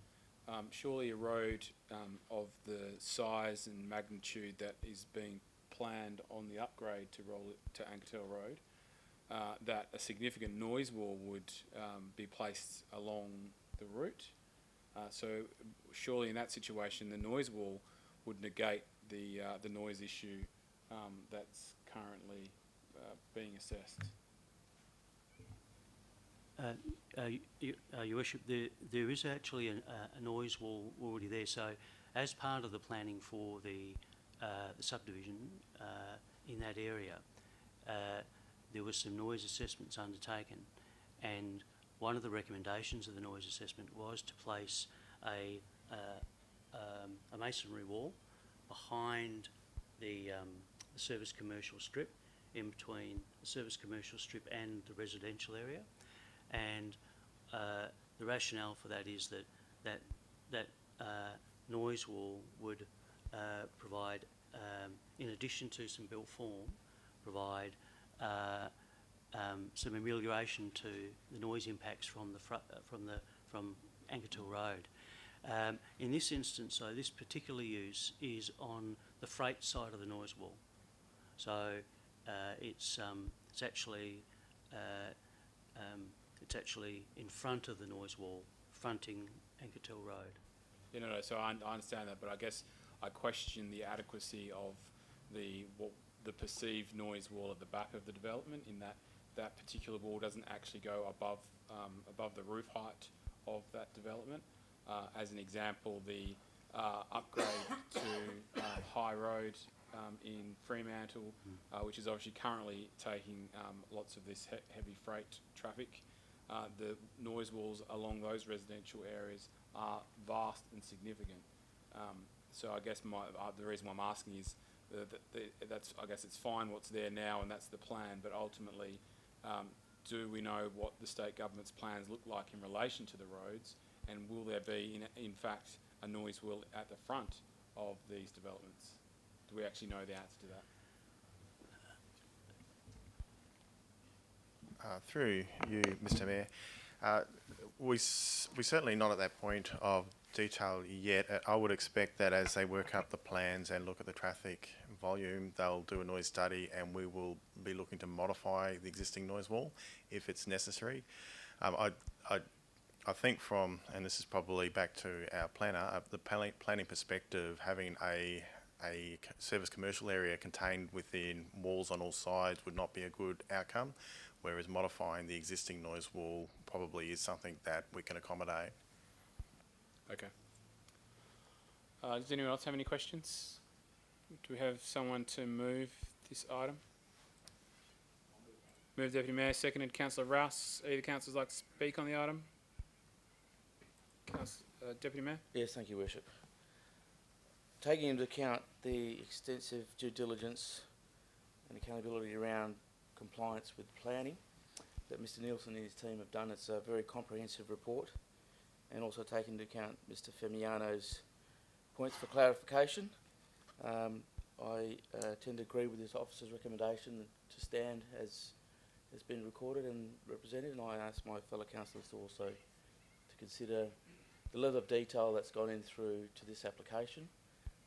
Surely a road of the size and magnitude that is being planned on the upgrade to roll it to Anketel Road, that a significant noise wall would be placed along the route. So surely in that situation, the noise wall would negate the noise issue that's currently being assessed. Your Worship, there is actually a noise wall already there. So as part of the planning for the subdivision in that area, there was some noise assessments undertaken, and one of the recommendations of the noise assessment was to place a masonry wall behind the service commercial strip, in between the service commercial strip and the residential area. And the rationale for that is that noise wall would provide, in addition to some built form, provide some amelioration to the noise impacts from Anketel Road. In this instance, so this particular use is on the freight side of the noise wall. So it's actually It's actually in front of the noise wall, fronting Anketel Road. Yeah, no, so I understand that, but I guess I question the adequacy of the perceived noise wall at the back of the development, in that that particular wall doesn't actually go above the roof height of that development. As an example, the upgrade to High Road in Fremantle, which is obviously currently taking lots of this heavy freight traffic. The noise walls along those residential areas are vast and significant. So I guess the reason why I'm asking is I guess it's fine what's there now, and that's the plan, but ultimately, do we know what the state government's plans look like in relation to the roads, and will there be, in fact, a noise wall at the front of these developments? Do we actually know the answer to that? Through you, Mr. Mayor, we're certainly not at that point of detail yet. I would expect that as they work up the plans and look at the traffic volume, they'll do a noise study, and we will be looking to modify the existing noise wall if it's necessary. I think from, and this is probably back to our planner, the planning perspective, having a service commercial area contained within walls on all sides would not be a good outcome, whereas modifying the existing noise wall probably is something that we can accommodate. Okay. Does anyone else have any questions? Do we have someone to move this item? Move Deputy Mayor, seconded Councillor Rouse. Either councillors like to speak on the item? Deputy Mayor? Yes, thank you, Worship. Taking into account the extensive due diligence and accountability around compliance with planning that Mr. Nielsen and his team have done, it's a very comprehensive report, and also taking into account Mr. Femiano's points for clarification. I tend to agree with this officer's recommendation to stand as has been recorded and represented, and I ask my fellow councillors to also to consider the level of detail that's gone in through to this application,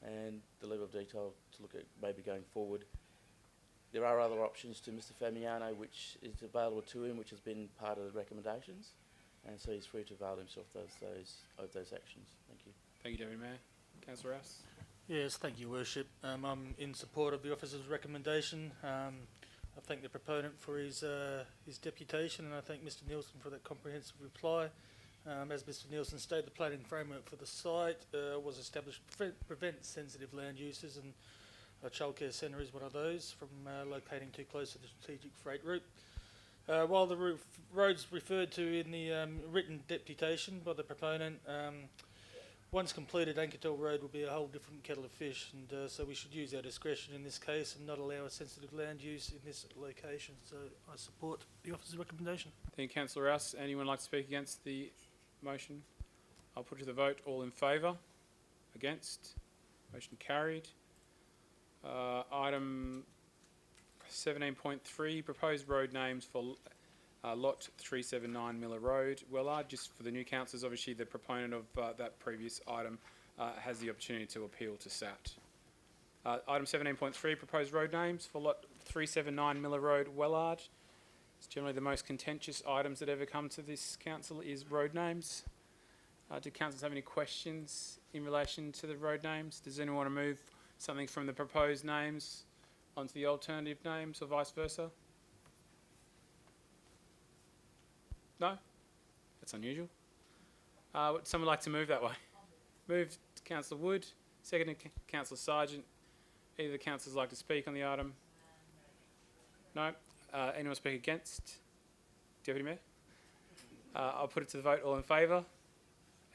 and the level of detail to look at maybe going forward. There are other options to Mr. Famiano which is available to him, which has been part of the recommendations, and so he's free to avail himself of those actions. Thank you. Thank you, Deputy Mayor. Councillor Rouse? Yes, thank you, Worship. I'm in support of the officer's recommendation. I thank the proponent for his deputation, and I thank Mr. Nielsen for that comprehensive reply. As Mr. Nielsen stated, the planning framework for the site was established to prevent sensitive land uses, and a childcare centre is one of those, from locating too close to the strategic freight route. While the roads referred to in the written deputation by the proponent, once completed, Anketel Road will be a whole different kettle of fish, and so we should use our discretion in this case and not allow a sensitive land use in this location. So I support the officer's recommendation. Thank you, Councillor Rouse. Anyone like to speak against the motion? I'll put to the vote. All in favour? Against? Motion carried. Item 17.3, proposed road names for lot 379 Miller Road, Wellard. Just for the new councillors, obviously the proponent of that previous item has the opportunity to appeal to SAT. Item 17.3, proposed road names for lot 379 Miller Road, Wellard. It's generally the most contentious items that ever come to this council is road names. Do councillors have any questions in relation to the road names? Does anyone want to move something from the proposed names onto the alternative names, or vice versa? No? That's unusual. Would someone like to move that way? Moved Councillor Wood, seconded Councillor Sargent. Either councillors like to speak on the item? No? Anyone speak against? Deputy Mayor? I'll put it to the vote. All in favour?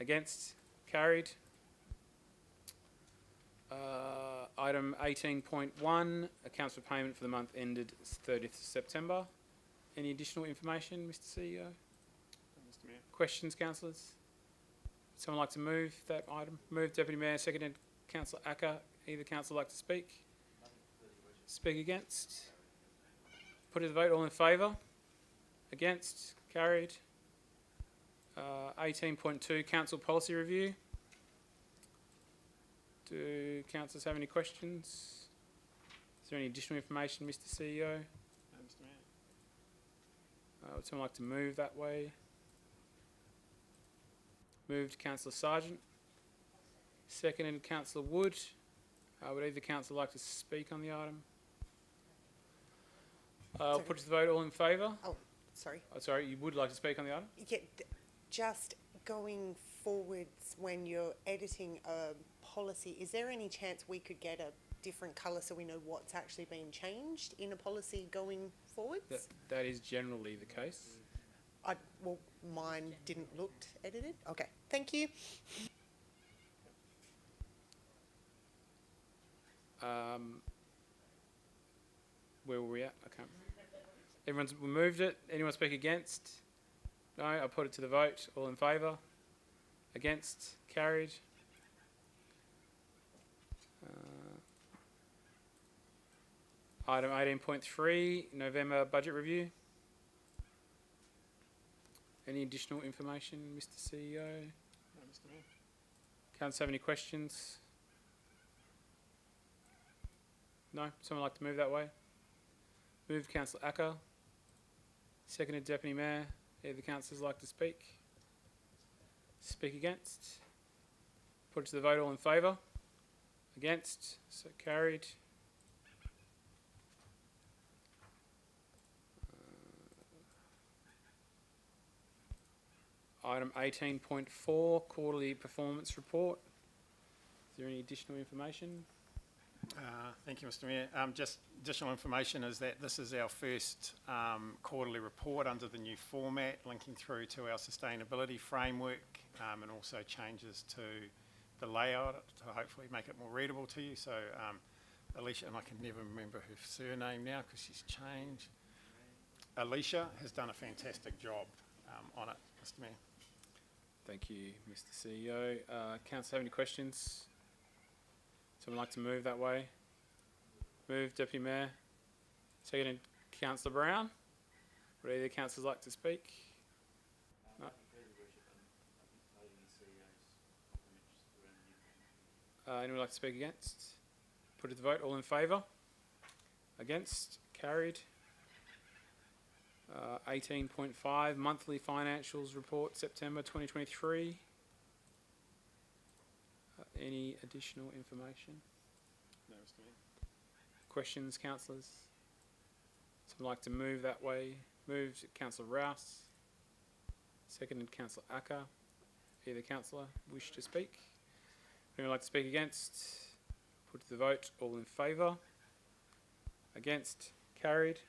Against? Carried. Item 18.1, accounts for payment for the month ended 30th September. Any additional information, Mr. CEO? Mr. Mayor. Questions, councillors? Would someone like to move that item? Move Deputy Mayor, seconded Councillor Acker. Either councillor like to speak? Speak against? Put it to the vote. All in favour? Against? Carried. 18.2, council policy review. Do councillors have any questions? Is there any additional information, Mr. CEO? Mr. Would someone like to move that way? Moved Councillor Sargent. Seconded Councillor Wood. Would either councillor like to speak on the item? I'll put it to the vote. All in favour? Oh, sorry. Sorry, you would like to speak on the item? Yeah, just going forwards when you're editing a policy, is there any chance we could get a different colour so we know what's actually been changed in a policy going forwards? That is generally the case. Well, mine didn't look edited. Okay, thank you. Where were we at? I can't. Everyone's moved it. Anyone speak against? No. I'll put it to the vote. All in favour? Against? Carried. Item 18.3, November budget review. Any additional information, Mr. CEO? No, Mr. Mayor. Council have any questions? No? Someone like to move that way? Moved Councillor Acker. Seconded Deputy Mayor. Either councillors like to speak? Speak against? Put it to the vote. All in favour? Against? So carried. Item 18.4, Quarterly Performance Report. Is there any additional information? Thank you, Mr. Mayor. Just additional information is that this is our first quarterly report under the new format, linking through to our sustainability framework, and also changes to the layout to hopefully make it more readable to you. So Alicia, and I can never remember her surname now because she's changed. Alicia has done a fantastic job on it, Mr. Mayor. Thank you, Mr. CEO. Council have any questions? Someone like to move that way? Move, Deputy Mayor. Seconded Councillor Brown. Would either councillors like to speak? No. Anyone like to speak against? Put it to the vote. All in favour? Against? Carried. 18.5, Monthly Financials Report, September 2023. Any additional information? No, Mr. Mayor. Questions, councillors? Someone like to move that way? Moved Councillor Rouse. Seconded Councillor Acker. Either councillor wish to speak? Anyone like to speak against? Put to the vote. All in favour? Against? Carried.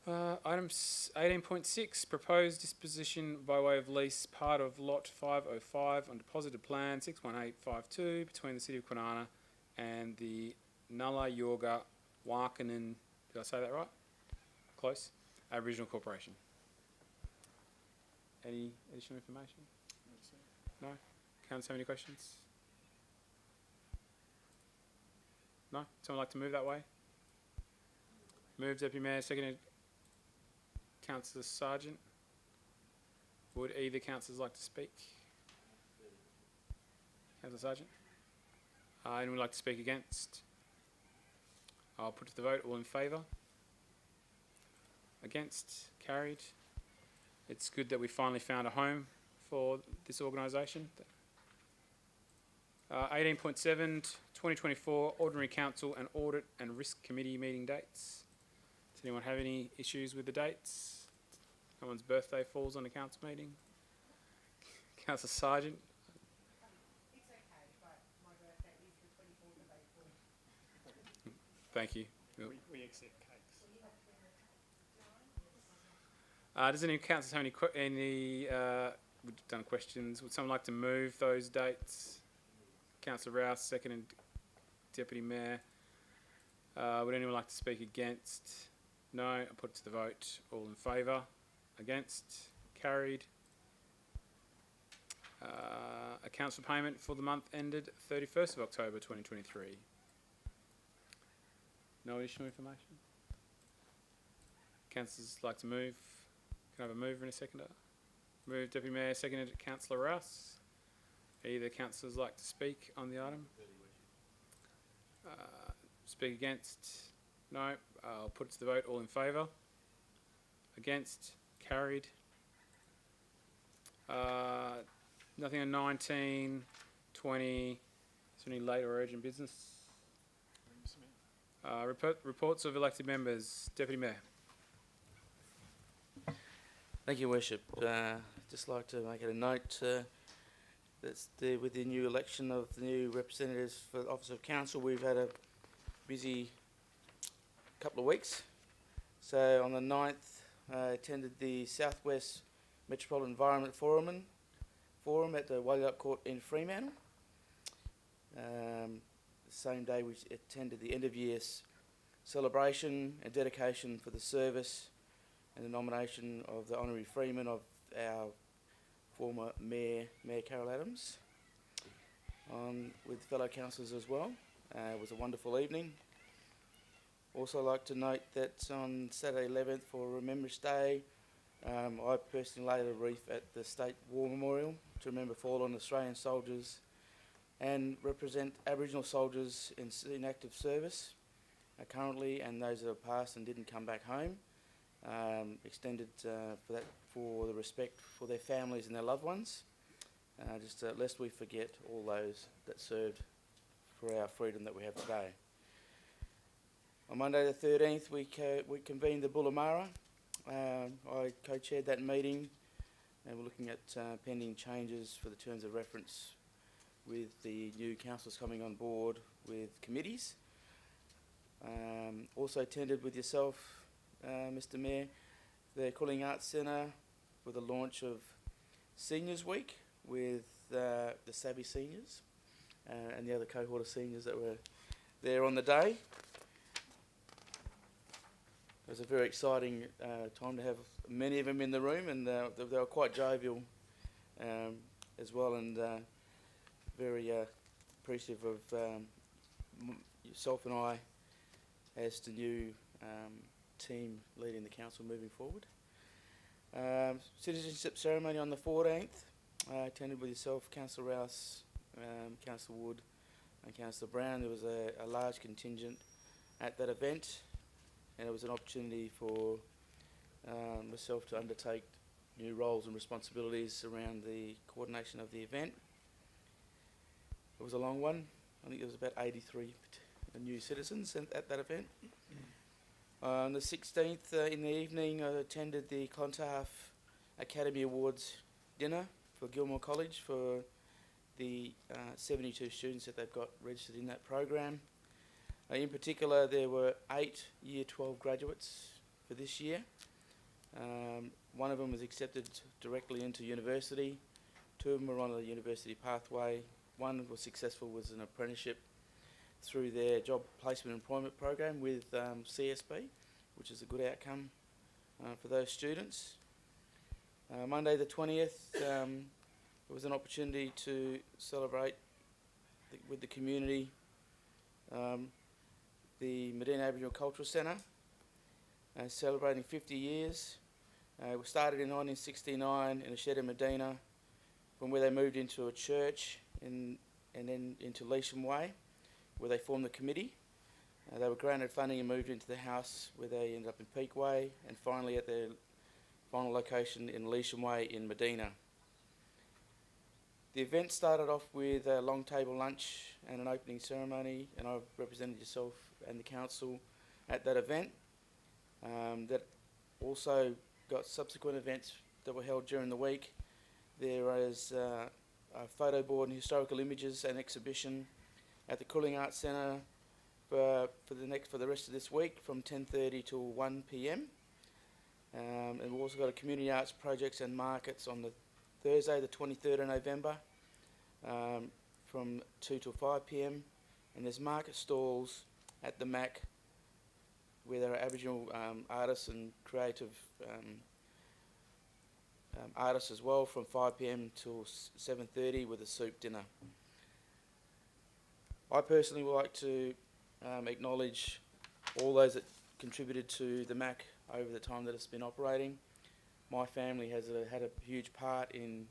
Item 18.6, Proposed Disposition by way of lease, part of Lot 505 on Deposited Plan 61852 between the City of Kwinana and the Nulla Yorga Wakanen, did I say that right? Close. Aboriginal Corporation. Any additional information? No? Council have any questions? No? Someone like to move that way? Move, Deputy Mayor. Seconded Councillor Sargent. Would either councillors like to speak? Councillor Sargent. Anyone would like to speak against? I'll put it to the vote. All in favour? Against? Carried. It's good that we finally found a home for this organisation. 18.7, 2024 Ordinary Council and Audit and Risk Committee meeting dates. Does anyone have any issues with the dates? No one's birthday falls on a council meeting. Councillor Sargent. It's okay, but my birthday is the 24th of April. Thank you. We accept cakes. Does any councillors have any we've done questions. Would someone like to move those dates? Councillor Rouse, seconded Deputy Mayor. Would anyone like to speak against? No. I'll put it to the vote. All in favour? Against? Carried. Accounts for payment for the month ended 31st of October 2023. No additional information? Councillors like to move? Can I have a mover and a seconder? Move, Deputy Mayor, seconded Councillor Rouse. Either councillors like to speak on the item? Speak against? No. I'll put it to the vote. All in favour? Against? Carried. Nothing on 19, 20. Is there any late or urgent business? Reports of elected members. Deputy Mayor. Thank you, Worship. Just like to make it a note that's with the new election of the new representatives for the Office of Council, we've had a busy couple of weeks. So on the 9th, I attended the Southwest Metropolitan Environment Forum at the Walyalup Court in Fremantle. The same day we attended the end of year celebration and dedication for the service and the nomination of the honorary freeman of our former Mayor Carol Adams, with fellow councillors as well. It was a wonderful evening. Also like to note that on Saturday 11th for Remembrance Day, I personally laid a wreath at the State War Memorial to remember fallen Australian soldiers and represent Aboriginal soldiers in active service currently, and those that have passed and didn't come back home. Extended for the respect for their families and their loved ones, just lest we forget all those that served for our freedom that we have today. On Monday the 13th, we convened the Bullamara. I co-chaired that meeting, and we're looking at pending changes for the terms of reference with the new councillors coming on board with committees. Also attended with yourself, Mr Mayor, the Cooling Arts Centre with the launch of Seniors Week with the Savvy Seniors and the other cohort of seniors that were there on the day. It was a very exciting time to have many of them in the room, and they were quite jovial as well, and very appreciative of yourself and I as the new team leading the council moving forward. Citizenship ceremony on the 14th. I attended with yourself, Councillor Rouse, Councillor Wood and Councillor Brown. There was a large contingent at that event, and it was an opportunity for myself to undertake new roles and responsibilities around the coordination of the event. It was a long one. I think there was about 83 new citizens at that event. On the 16th in the evening, I attended the Clontarf Academy Awards dinner for Gilmore College for the 72 students that they've got registered in that program. In particular, there were 8 Year 12 graduates for this year. One of them was accepted directly into university. 2 of them were on a university pathway. One was successful, was an apprenticeship through their job placement employment program with CSB, which is a good outcome for those students. Monday the 20th, there was an opportunity to celebrate with the community the Medina Aboriginal Cultural Centre, celebrating 50 years. We started in 1969 in a shed in Medina, from where they moved into a church and then into Lewisham Way, where they formed the committee. They were granted funding and moved into the house where they ended up in Peak Way, and finally at their final location in Lewisham Way in Medina. The event started off with a long table lunch and an opening ceremony, and I represented yourself and the council at that event. That also got subsequent events that were held during the week. There was a photo board and historical images and exhibition at the Cooling Arts Centre for the rest of this week from 10:30 till 1 p.m. And we've also got a community arts projects and markets on the Thursday, the 23rd of November, from 2 till 5 p.m. And there's market stalls at the MAC where there are Aboriginal artists and creative artists as well, from 5 p.m. till 7:30 with a soup dinner. I personally would like to acknowledge all those that contributed to the MAC over the time that it's been operating. My family has had a huge part in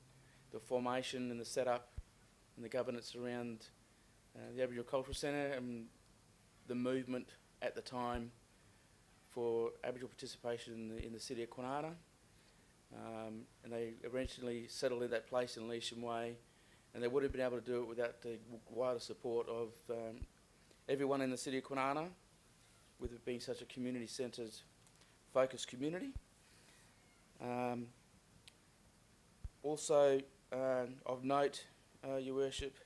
the formation and the setup and the governance around the Aboriginal Cultural Centre and the movement at the time for Aboriginal participation in the city of Kwinana. And they originally settled in that place in Lewisham Way, and they would have been able to do it without the wider support of everyone in the city of Kwinana, with it being such a community-centred, focused community. Also, of note, Your Worship,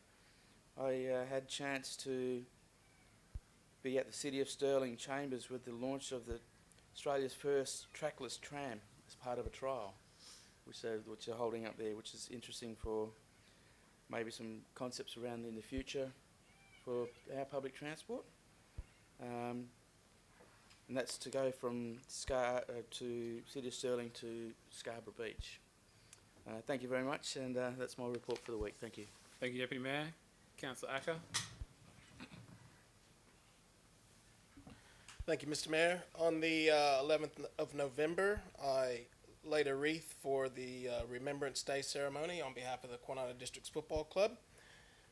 I had a chance to be at the City of Stirling Chambers with the launch of the Australia's first trackless tram as part of a trial, which they're holding up there, which is interesting for maybe some concepts around in the future for our public transport. And that's to go from to City of Stirling to Scarborough Beach. Thank you very much, and that's my report for the week. Thank you. Thank you, Deputy Mayor. Councillor Acker. Thank you, Mr. Mayor. On the 11th of November, I laid a wreath for the Remembrance Day ceremony on behalf of the Kwinana Districts Football Club,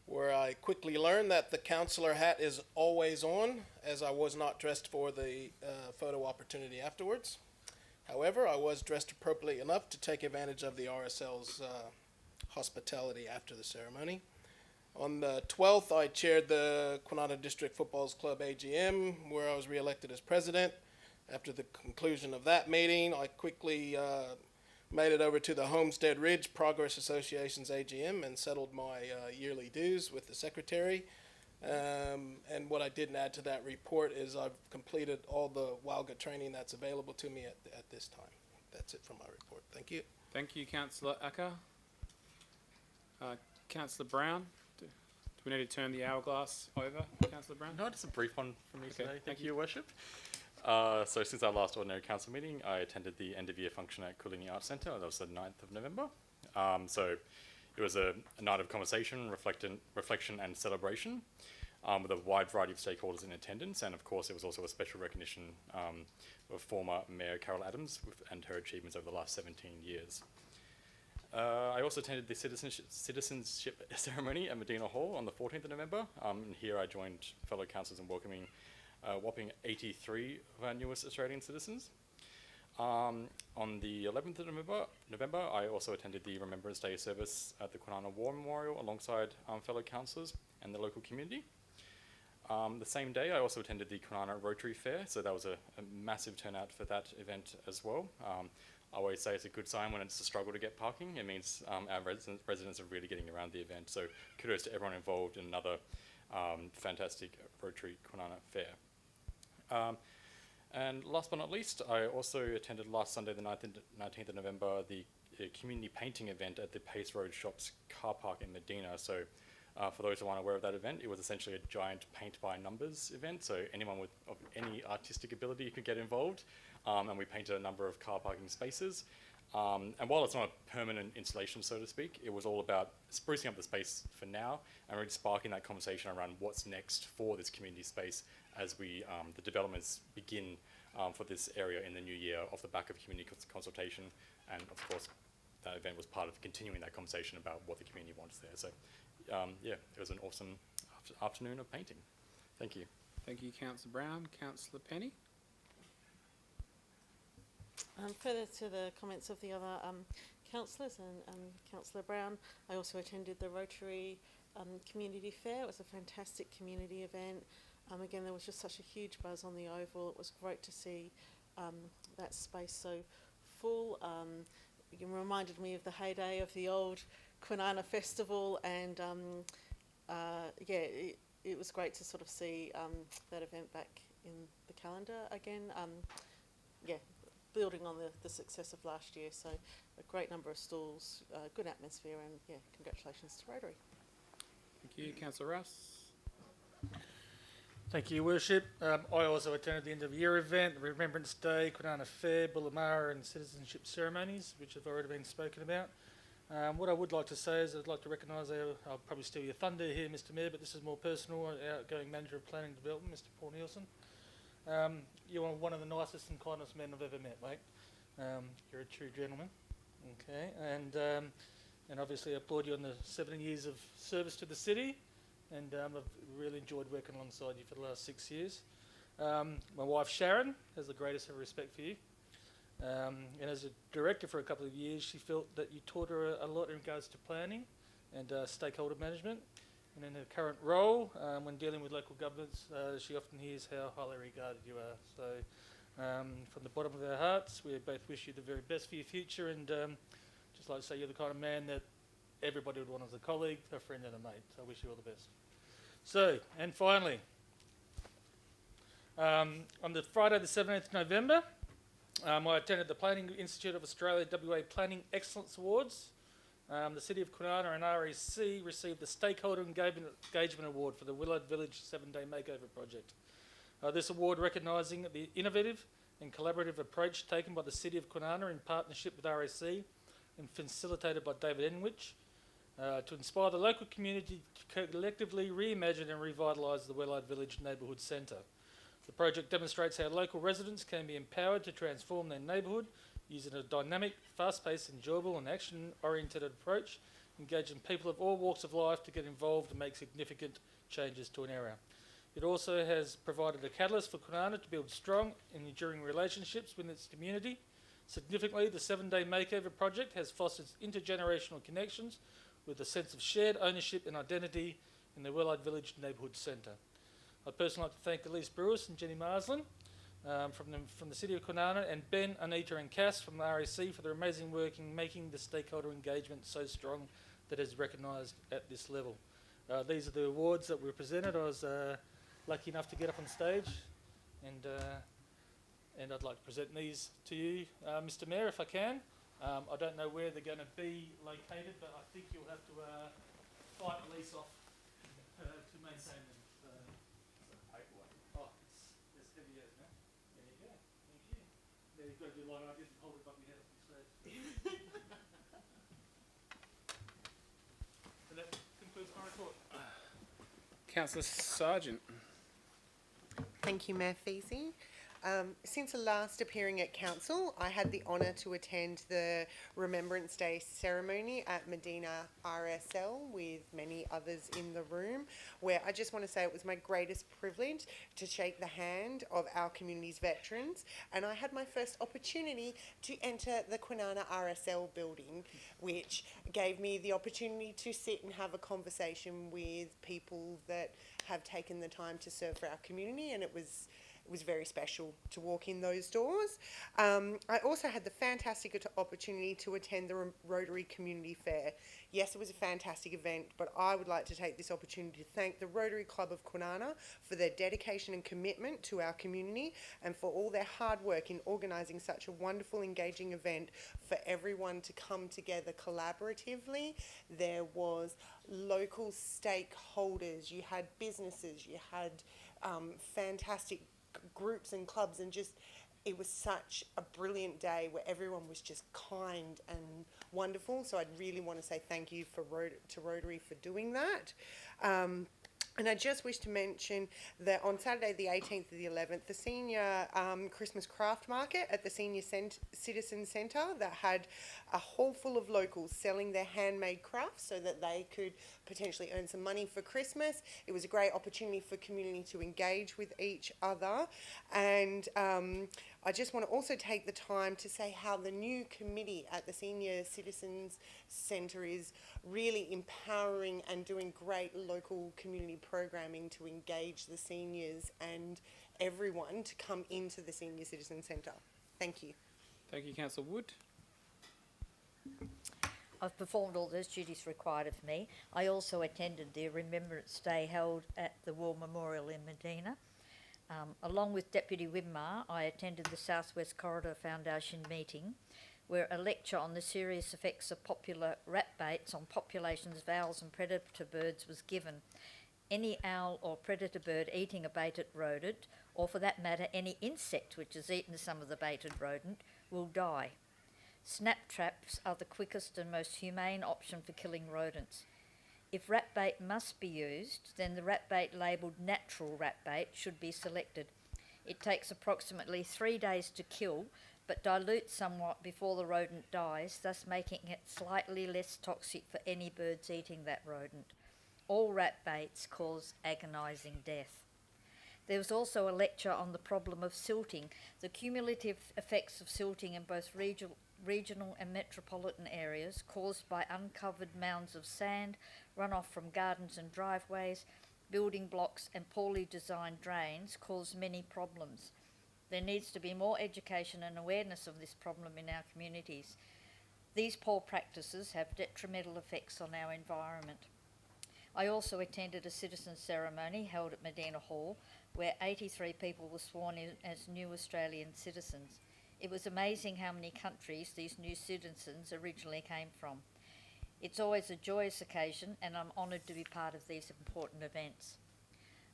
where I quickly learned that the councillor hat is always on, as I was not dressed for the photo opportunity afterwards. However, I was dressed appropriately enough to take advantage of the RSL's hospitality after the ceremony. On the 12th, I chaired the Kwinana District Football Club AGM, where I was re-elected as president. After the conclusion of that meeting, I quickly made it over to the Homestead Ridge Progress Association's AGM and settled my yearly dues with the secretary. And what I didn't add to that report is I've completed all the WALGA training that's available to me at this time. That's it from my report. Thank you. Thank you, Councillor Acker. Councillor Brown. Do we need to turn the hourglass over, Councillor Brown? No, just a brief one from me Okay, today. thank Thank you. you, Your Worship. So since our last ordinary council meeting, I attended the end of year function at Coolini Arts Centre. That was the 9th of November. So it was a night of conversation, reflection and celebration with a wide variety of stakeholders in attendance. And of course, it was also a special recognition of former Mayor Carol Adams and her achievements over the last 17 years. I also attended the citizenship ceremony at Medina Hall on the 14th of November. And here I joined fellow councillors in welcoming a whopping 83 of our newest Australian citizens. On the 11th of November, I also attended the Remembrance Day service at the Kwinana War Memorial alongside fellow councillors and the local community. The same day, I also attended the Kwinana Rotary Fair, so that was a massive turnout for that event as well. I always say it's a good sign when it's a struggle to get parking. It means our residents are really getting around the event, so kudos to everyone involved in another fantastic Rotary Kwinana Fair. And last but not least, I also attended last Sunday, the 19th of November, the community painting event at the Pace Road Shops car park in Medina. So for those who aren't aware of that event, it was essentially a giant paint by numbers event. So anyone of any artistic ability could get involved. And we painted a number of car parking spaces. And while it's not a permanent installation, so to speak, it was all about sprucing up the space for now and really sparking that conversation around what's next for this community space as we the developments begin for this area in the new year off the back of community consultation. And of course, that event was part of continuing that conversation about what the community wants there. So yeah, it was an awesome afternoon of painting. Thank you. Thank you, Councillor Brown. Councillor Penny. Further to the comments of the other councillors and Councillor Brown, I also attended the Rotary Community Fair. It was a fantastic community event. Again, there was just such a huge buzz on the Oval. It was great to see that space so full. It reminded me of the heyday of the old Kwinana Festival, and yeah, it was great to sort of see that event back in the calendar again. Yeah, building on the success of last year, so a great number of stalls, good atmosphere, and yeah, congratulations to Rotary. Thank you, Councillor Rouse. Thank you, Your Worship. I also attended the end of year event, Remembrance Day, Kwinana Fair, Bullamara and citizenship ceremonies, which have already been spoken about. What I would like to say is I'd like to recognise, I'll probably steal your thunder here, Mr Mayor, but this is more personal, our outgoing Manager of Planning and Development, Mr Paul Nielsen. You are one of the nicest and kindest men I've ever met, mate. You're a true gentleman. Okay, and obviously I applaud you on the 17 years of service to the city, and I've really enjoyed working alongside you for the last 6 years. My wife Sharon has the greatest of respect for you. And as a director for a couple of years, she felt that you taught her a lot in regards to planning and stakeholder management. And in her current role, when dealing with local governments, she often hears how highly regarded you are. So from the bottom of our hearts, we both wish you the very best for your future, and just like to say you're the kind of man that everybody would want as a colleague, a friend and a mate. So I wish you all the best. So, and finally, on the Friday the 17th November, I attended the Planning Institute of Australia WA Planning Excellence Awards. The City of Kwinana and REC received the Stakeholder Engagement Award for the Willard Village 7-Day Makeover Project. This award recognising the innovative and collaborative approach taken by the City of Kwinana in partnership with REC and facilitated by David Enwich to inspire the local community to collectively reimagine and revitalise the Willard Village Neighbourhood Centre. The project demonstrates how local residents can be empowered to transform their neighbourhood using a dynamic, fast-paced, enjoyable and action-oriented approach, engaging people of all walks of life to get involved and make significant changes to an area. It also has provided a catalyst for Kwinana to build strong and enduring relationships with its community. Significantly, the 7-Day Makeover project has fostered intergenerational connections with a sense of shared ownership and identity in the Willard Village Neighbourhood Centre. I'd personally like to thank Elise Brewis and Jenny Marsland from the City of Kwinana, and Ben, Anita and Cass from the REC for their amazing work in making the stakeholder engagement so strong that is recognised at this level. These are the awards that were presented. I was lucky enough to get up on stage, and I'd like to present these to you, Mr Mayor, if I can. I don't know where they're going to be located, but I think you'll have to fight the lease off to maintain them. Oh, it's heavy as now. There you go. Thank you. There you've got to do like I did and hold it above your head up on stage. And that concludes my report. Councillor Sargent. Thank you, Mayor Feasey. Since last appearing at Council, I had the honour to attend the Remembrance Day ceremony at Medina RSL with many others in the room, where I just want to say it was my greatest privilege to shake the hand of our community's veterans, and I had my first opportunity to enter the Kwinana RSL building, which gave me the opportunity to sit and have a conversation with people that have taken the time to serve for our community, and it was very special to walk in those doors. I also had the fantastic opportunity to attend the Rotary Community Fair. Yes, it was a fantastic event, but I would like to take this opportunity to thank the Rotary Club of Kwinana for their dedication and commitment to our community, and for all their hard work in organising such a wonderful, engaging event for everyone to come together collaboratively. There was local stakeholders, you had businesses, you had fantastic groups and clubs, and just it was such a brilliant day where everyone was just kind and wonderful. So I'd really want to say thank you to Rotary for doing that. And I just wish to mention that on Saturday the 18th to the 11th, the senior Christmas craft market at the Senior Citizen Centre that had a hall full of locals selling their handmade crafts so that they could potentially earn some money for Christmas. It was a great opportunity for community to engage with each other. And I just want to also take the time to say how the new committee at the Senior Citizens Centre is really empowering and doing great local community programming to engage the seniors and everyone to come into the Senior Citizen Centre. Thank you. Thank you, Councillor Wood. I've performed all those duties required of me. I also attended the Remembrance Day held at the War Memorial in Medina. Along with Deputy Winmar, I attended the South West Corridor Foundation meeting, where a lecture on the serious effects of popular rat baits on populations of owls and predator birds was given. Any owl or predator bird eating a baited rodent, or for that matter any insect which has eaten some of the baited rodent, will die. Snap traps are the quickest and most humane option for killing rodents. If rat bait must be used, then the rat bait labelled natural rat bait should be selected. It takes approximately 3 days to kill, but dilutes somewhat before the rodent dies, thus making it slightly less toxic for any birds eating that rodent. All rat baits cause agonising death. There was also a lecture on the problem of silting, the cumulative effects of silting in both regional and metropolitan areas caused by uncovered mounds of sand, runoff from gardens and driveways, building blocks and poorly designed drains cause many problems. There needs to be more education and awareness of this problem in our communities. These poor practices have detrimental effects on our environment. I also attended a citizens' ceremony held at Medina Hall where 83 people were sworn in as new Australian citizens. It was amazing how many countries these new citizens originally came from. It's always a joyous occasion and I'm honoured to be part of these important events.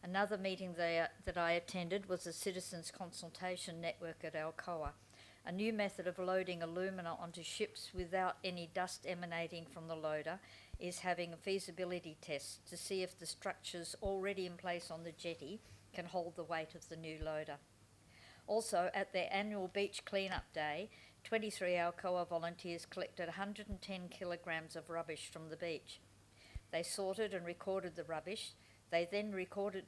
Another meeting that I attended was the Citizens Consultation Network at Alcoa. A new method of loading alumina onto ships without any dust emanating from the loader is having a feasibility test to see if the structures already in place on the jetty can hold the weight of the new loader. Also, at their annual beach clean-up day, 23 Alcoa volunteers collected 110 kilograms of rubbish from the beach. They sorted and recorded the rubbish. They then reported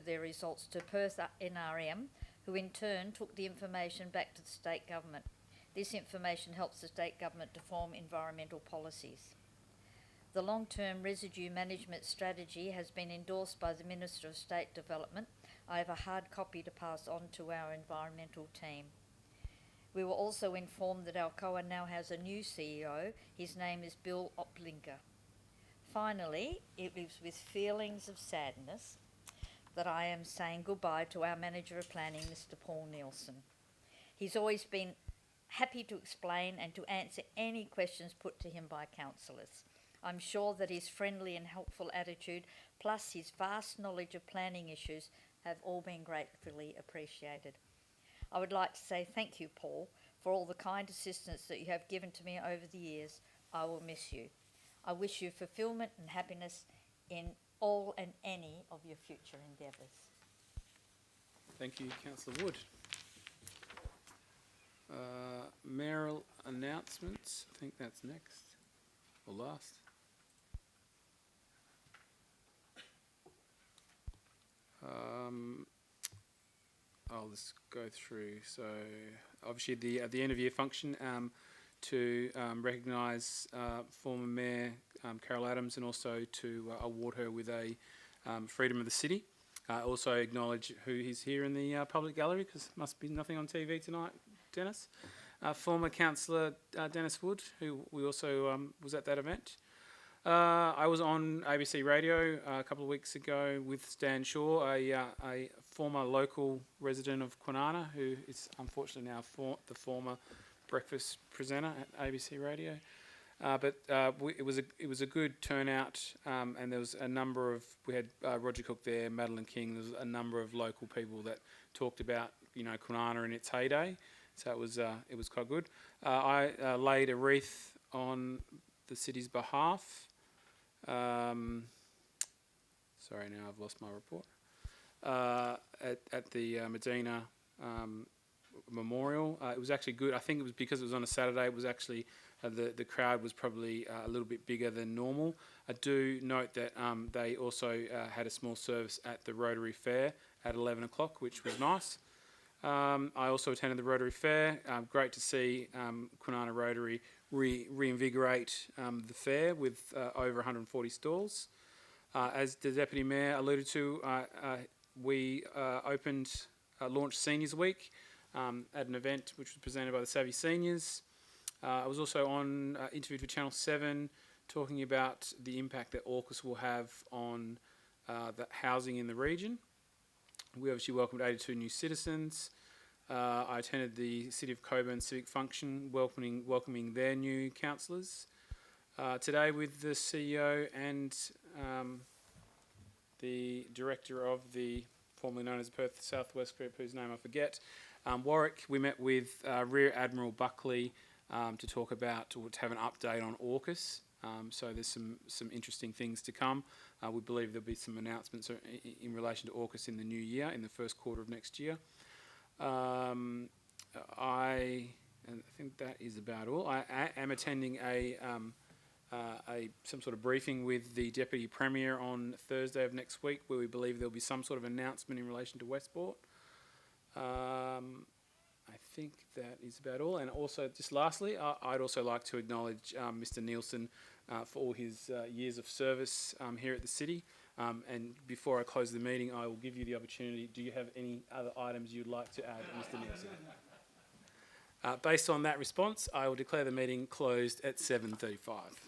their results to Perth NRM, who in turn took the information back to the state government. This information helps the state government to form environmental policies. The long-term residue management strategy has been endorsed by the Minister of State Development. I have a hard copy to pass on to our environmental team. We were also informed that Alcoa now has a new CEO. His name is Bill Oplinger. Finally, it was with feelings of sadness that I am saying goodbye to our Manager of Planning, Mr. Paul Nielsen. He's always been happy to explain and to answer any questions put to him by councillors. I'm sure that his friendly and helpful attitude, plus his vast knowledge of planning issues, have all been gratefully appreciated. I would like to say thank you, Paul, for all the kind assistance that you have given to me over the years. I will miss you. I wish you fulfilment and happiness in all and any of your future endeavours. Thank you, Councillor Wood. Mayoral announcements, I think that's next, or last. I'll just go through. So, obviously, at the end of year function, to recognise former Mayor Carol Adams and also to award her with a Freedom of the City. Also acknowledge who is here in the public gallery, because must be nothing on TV tonight, Dennis. Former Councillor Dennis Wood, who we also was at that event. I was on ABC Radio a couple of weeks ago with Stan Shaw, a former local resident of Kwinana, who is unfortunately now the former breakfast presenter at ABC Radio. It was a good turnout, and there was a number of, we had Roger Cook there, Madeline King. There was a number of local people that talked about Kwinana in its heyday. So it was quite good. I laid a wreath on the city's behalf. Sorry, now I've lost my report. At the Medina Memorial. It was actually good. I think it was because it was on a Saturday. It was actually the crowd was probably a little bit bigger than normal. I do note that they also had a small service at the Rotary Fair at 11 o'clock, which was nice. I also attended the Rotary Fair. Great to see Kwinana Rotary reinvigorate the fair with over 140 stalls. As the Deputy Mayor alluded to, we launched Seniors Week at an event which was presented by the Savvy Seniors. I was also interviewed for Channel 7 talking about the impact that AUKUS will have on the housing in the region. We obviously welcomed 82 new citizens. I attended the City of Coburn civic function welcoming their new councillors. Today with the CEO and the director of the formerly known as Perth Southwest Group, whose name I forget, Warwick, we met with Rear Admiral Buckley to talk about, to have an update on AUKUS. So there's some interesting things to come. We believe there'll be some announcements in relation to AUKUS in the new year, in the first quarter of next year. I think that is about all. I am attending a some sort of briefing with the Deputy Premier on Thursday of next week, where we believe there'll be some sort of announcement in relation to Westport. I think that is about all. And also, just lastly, I'd also like to acknowledge Mr. Nielsen for all his years of service here at the city. And before I close the meeting, I will give you the opportunity. Do you have any other items you'd like to add, Mr. Nielsen? Based on that response, I will declare the meeting closed at 7:35.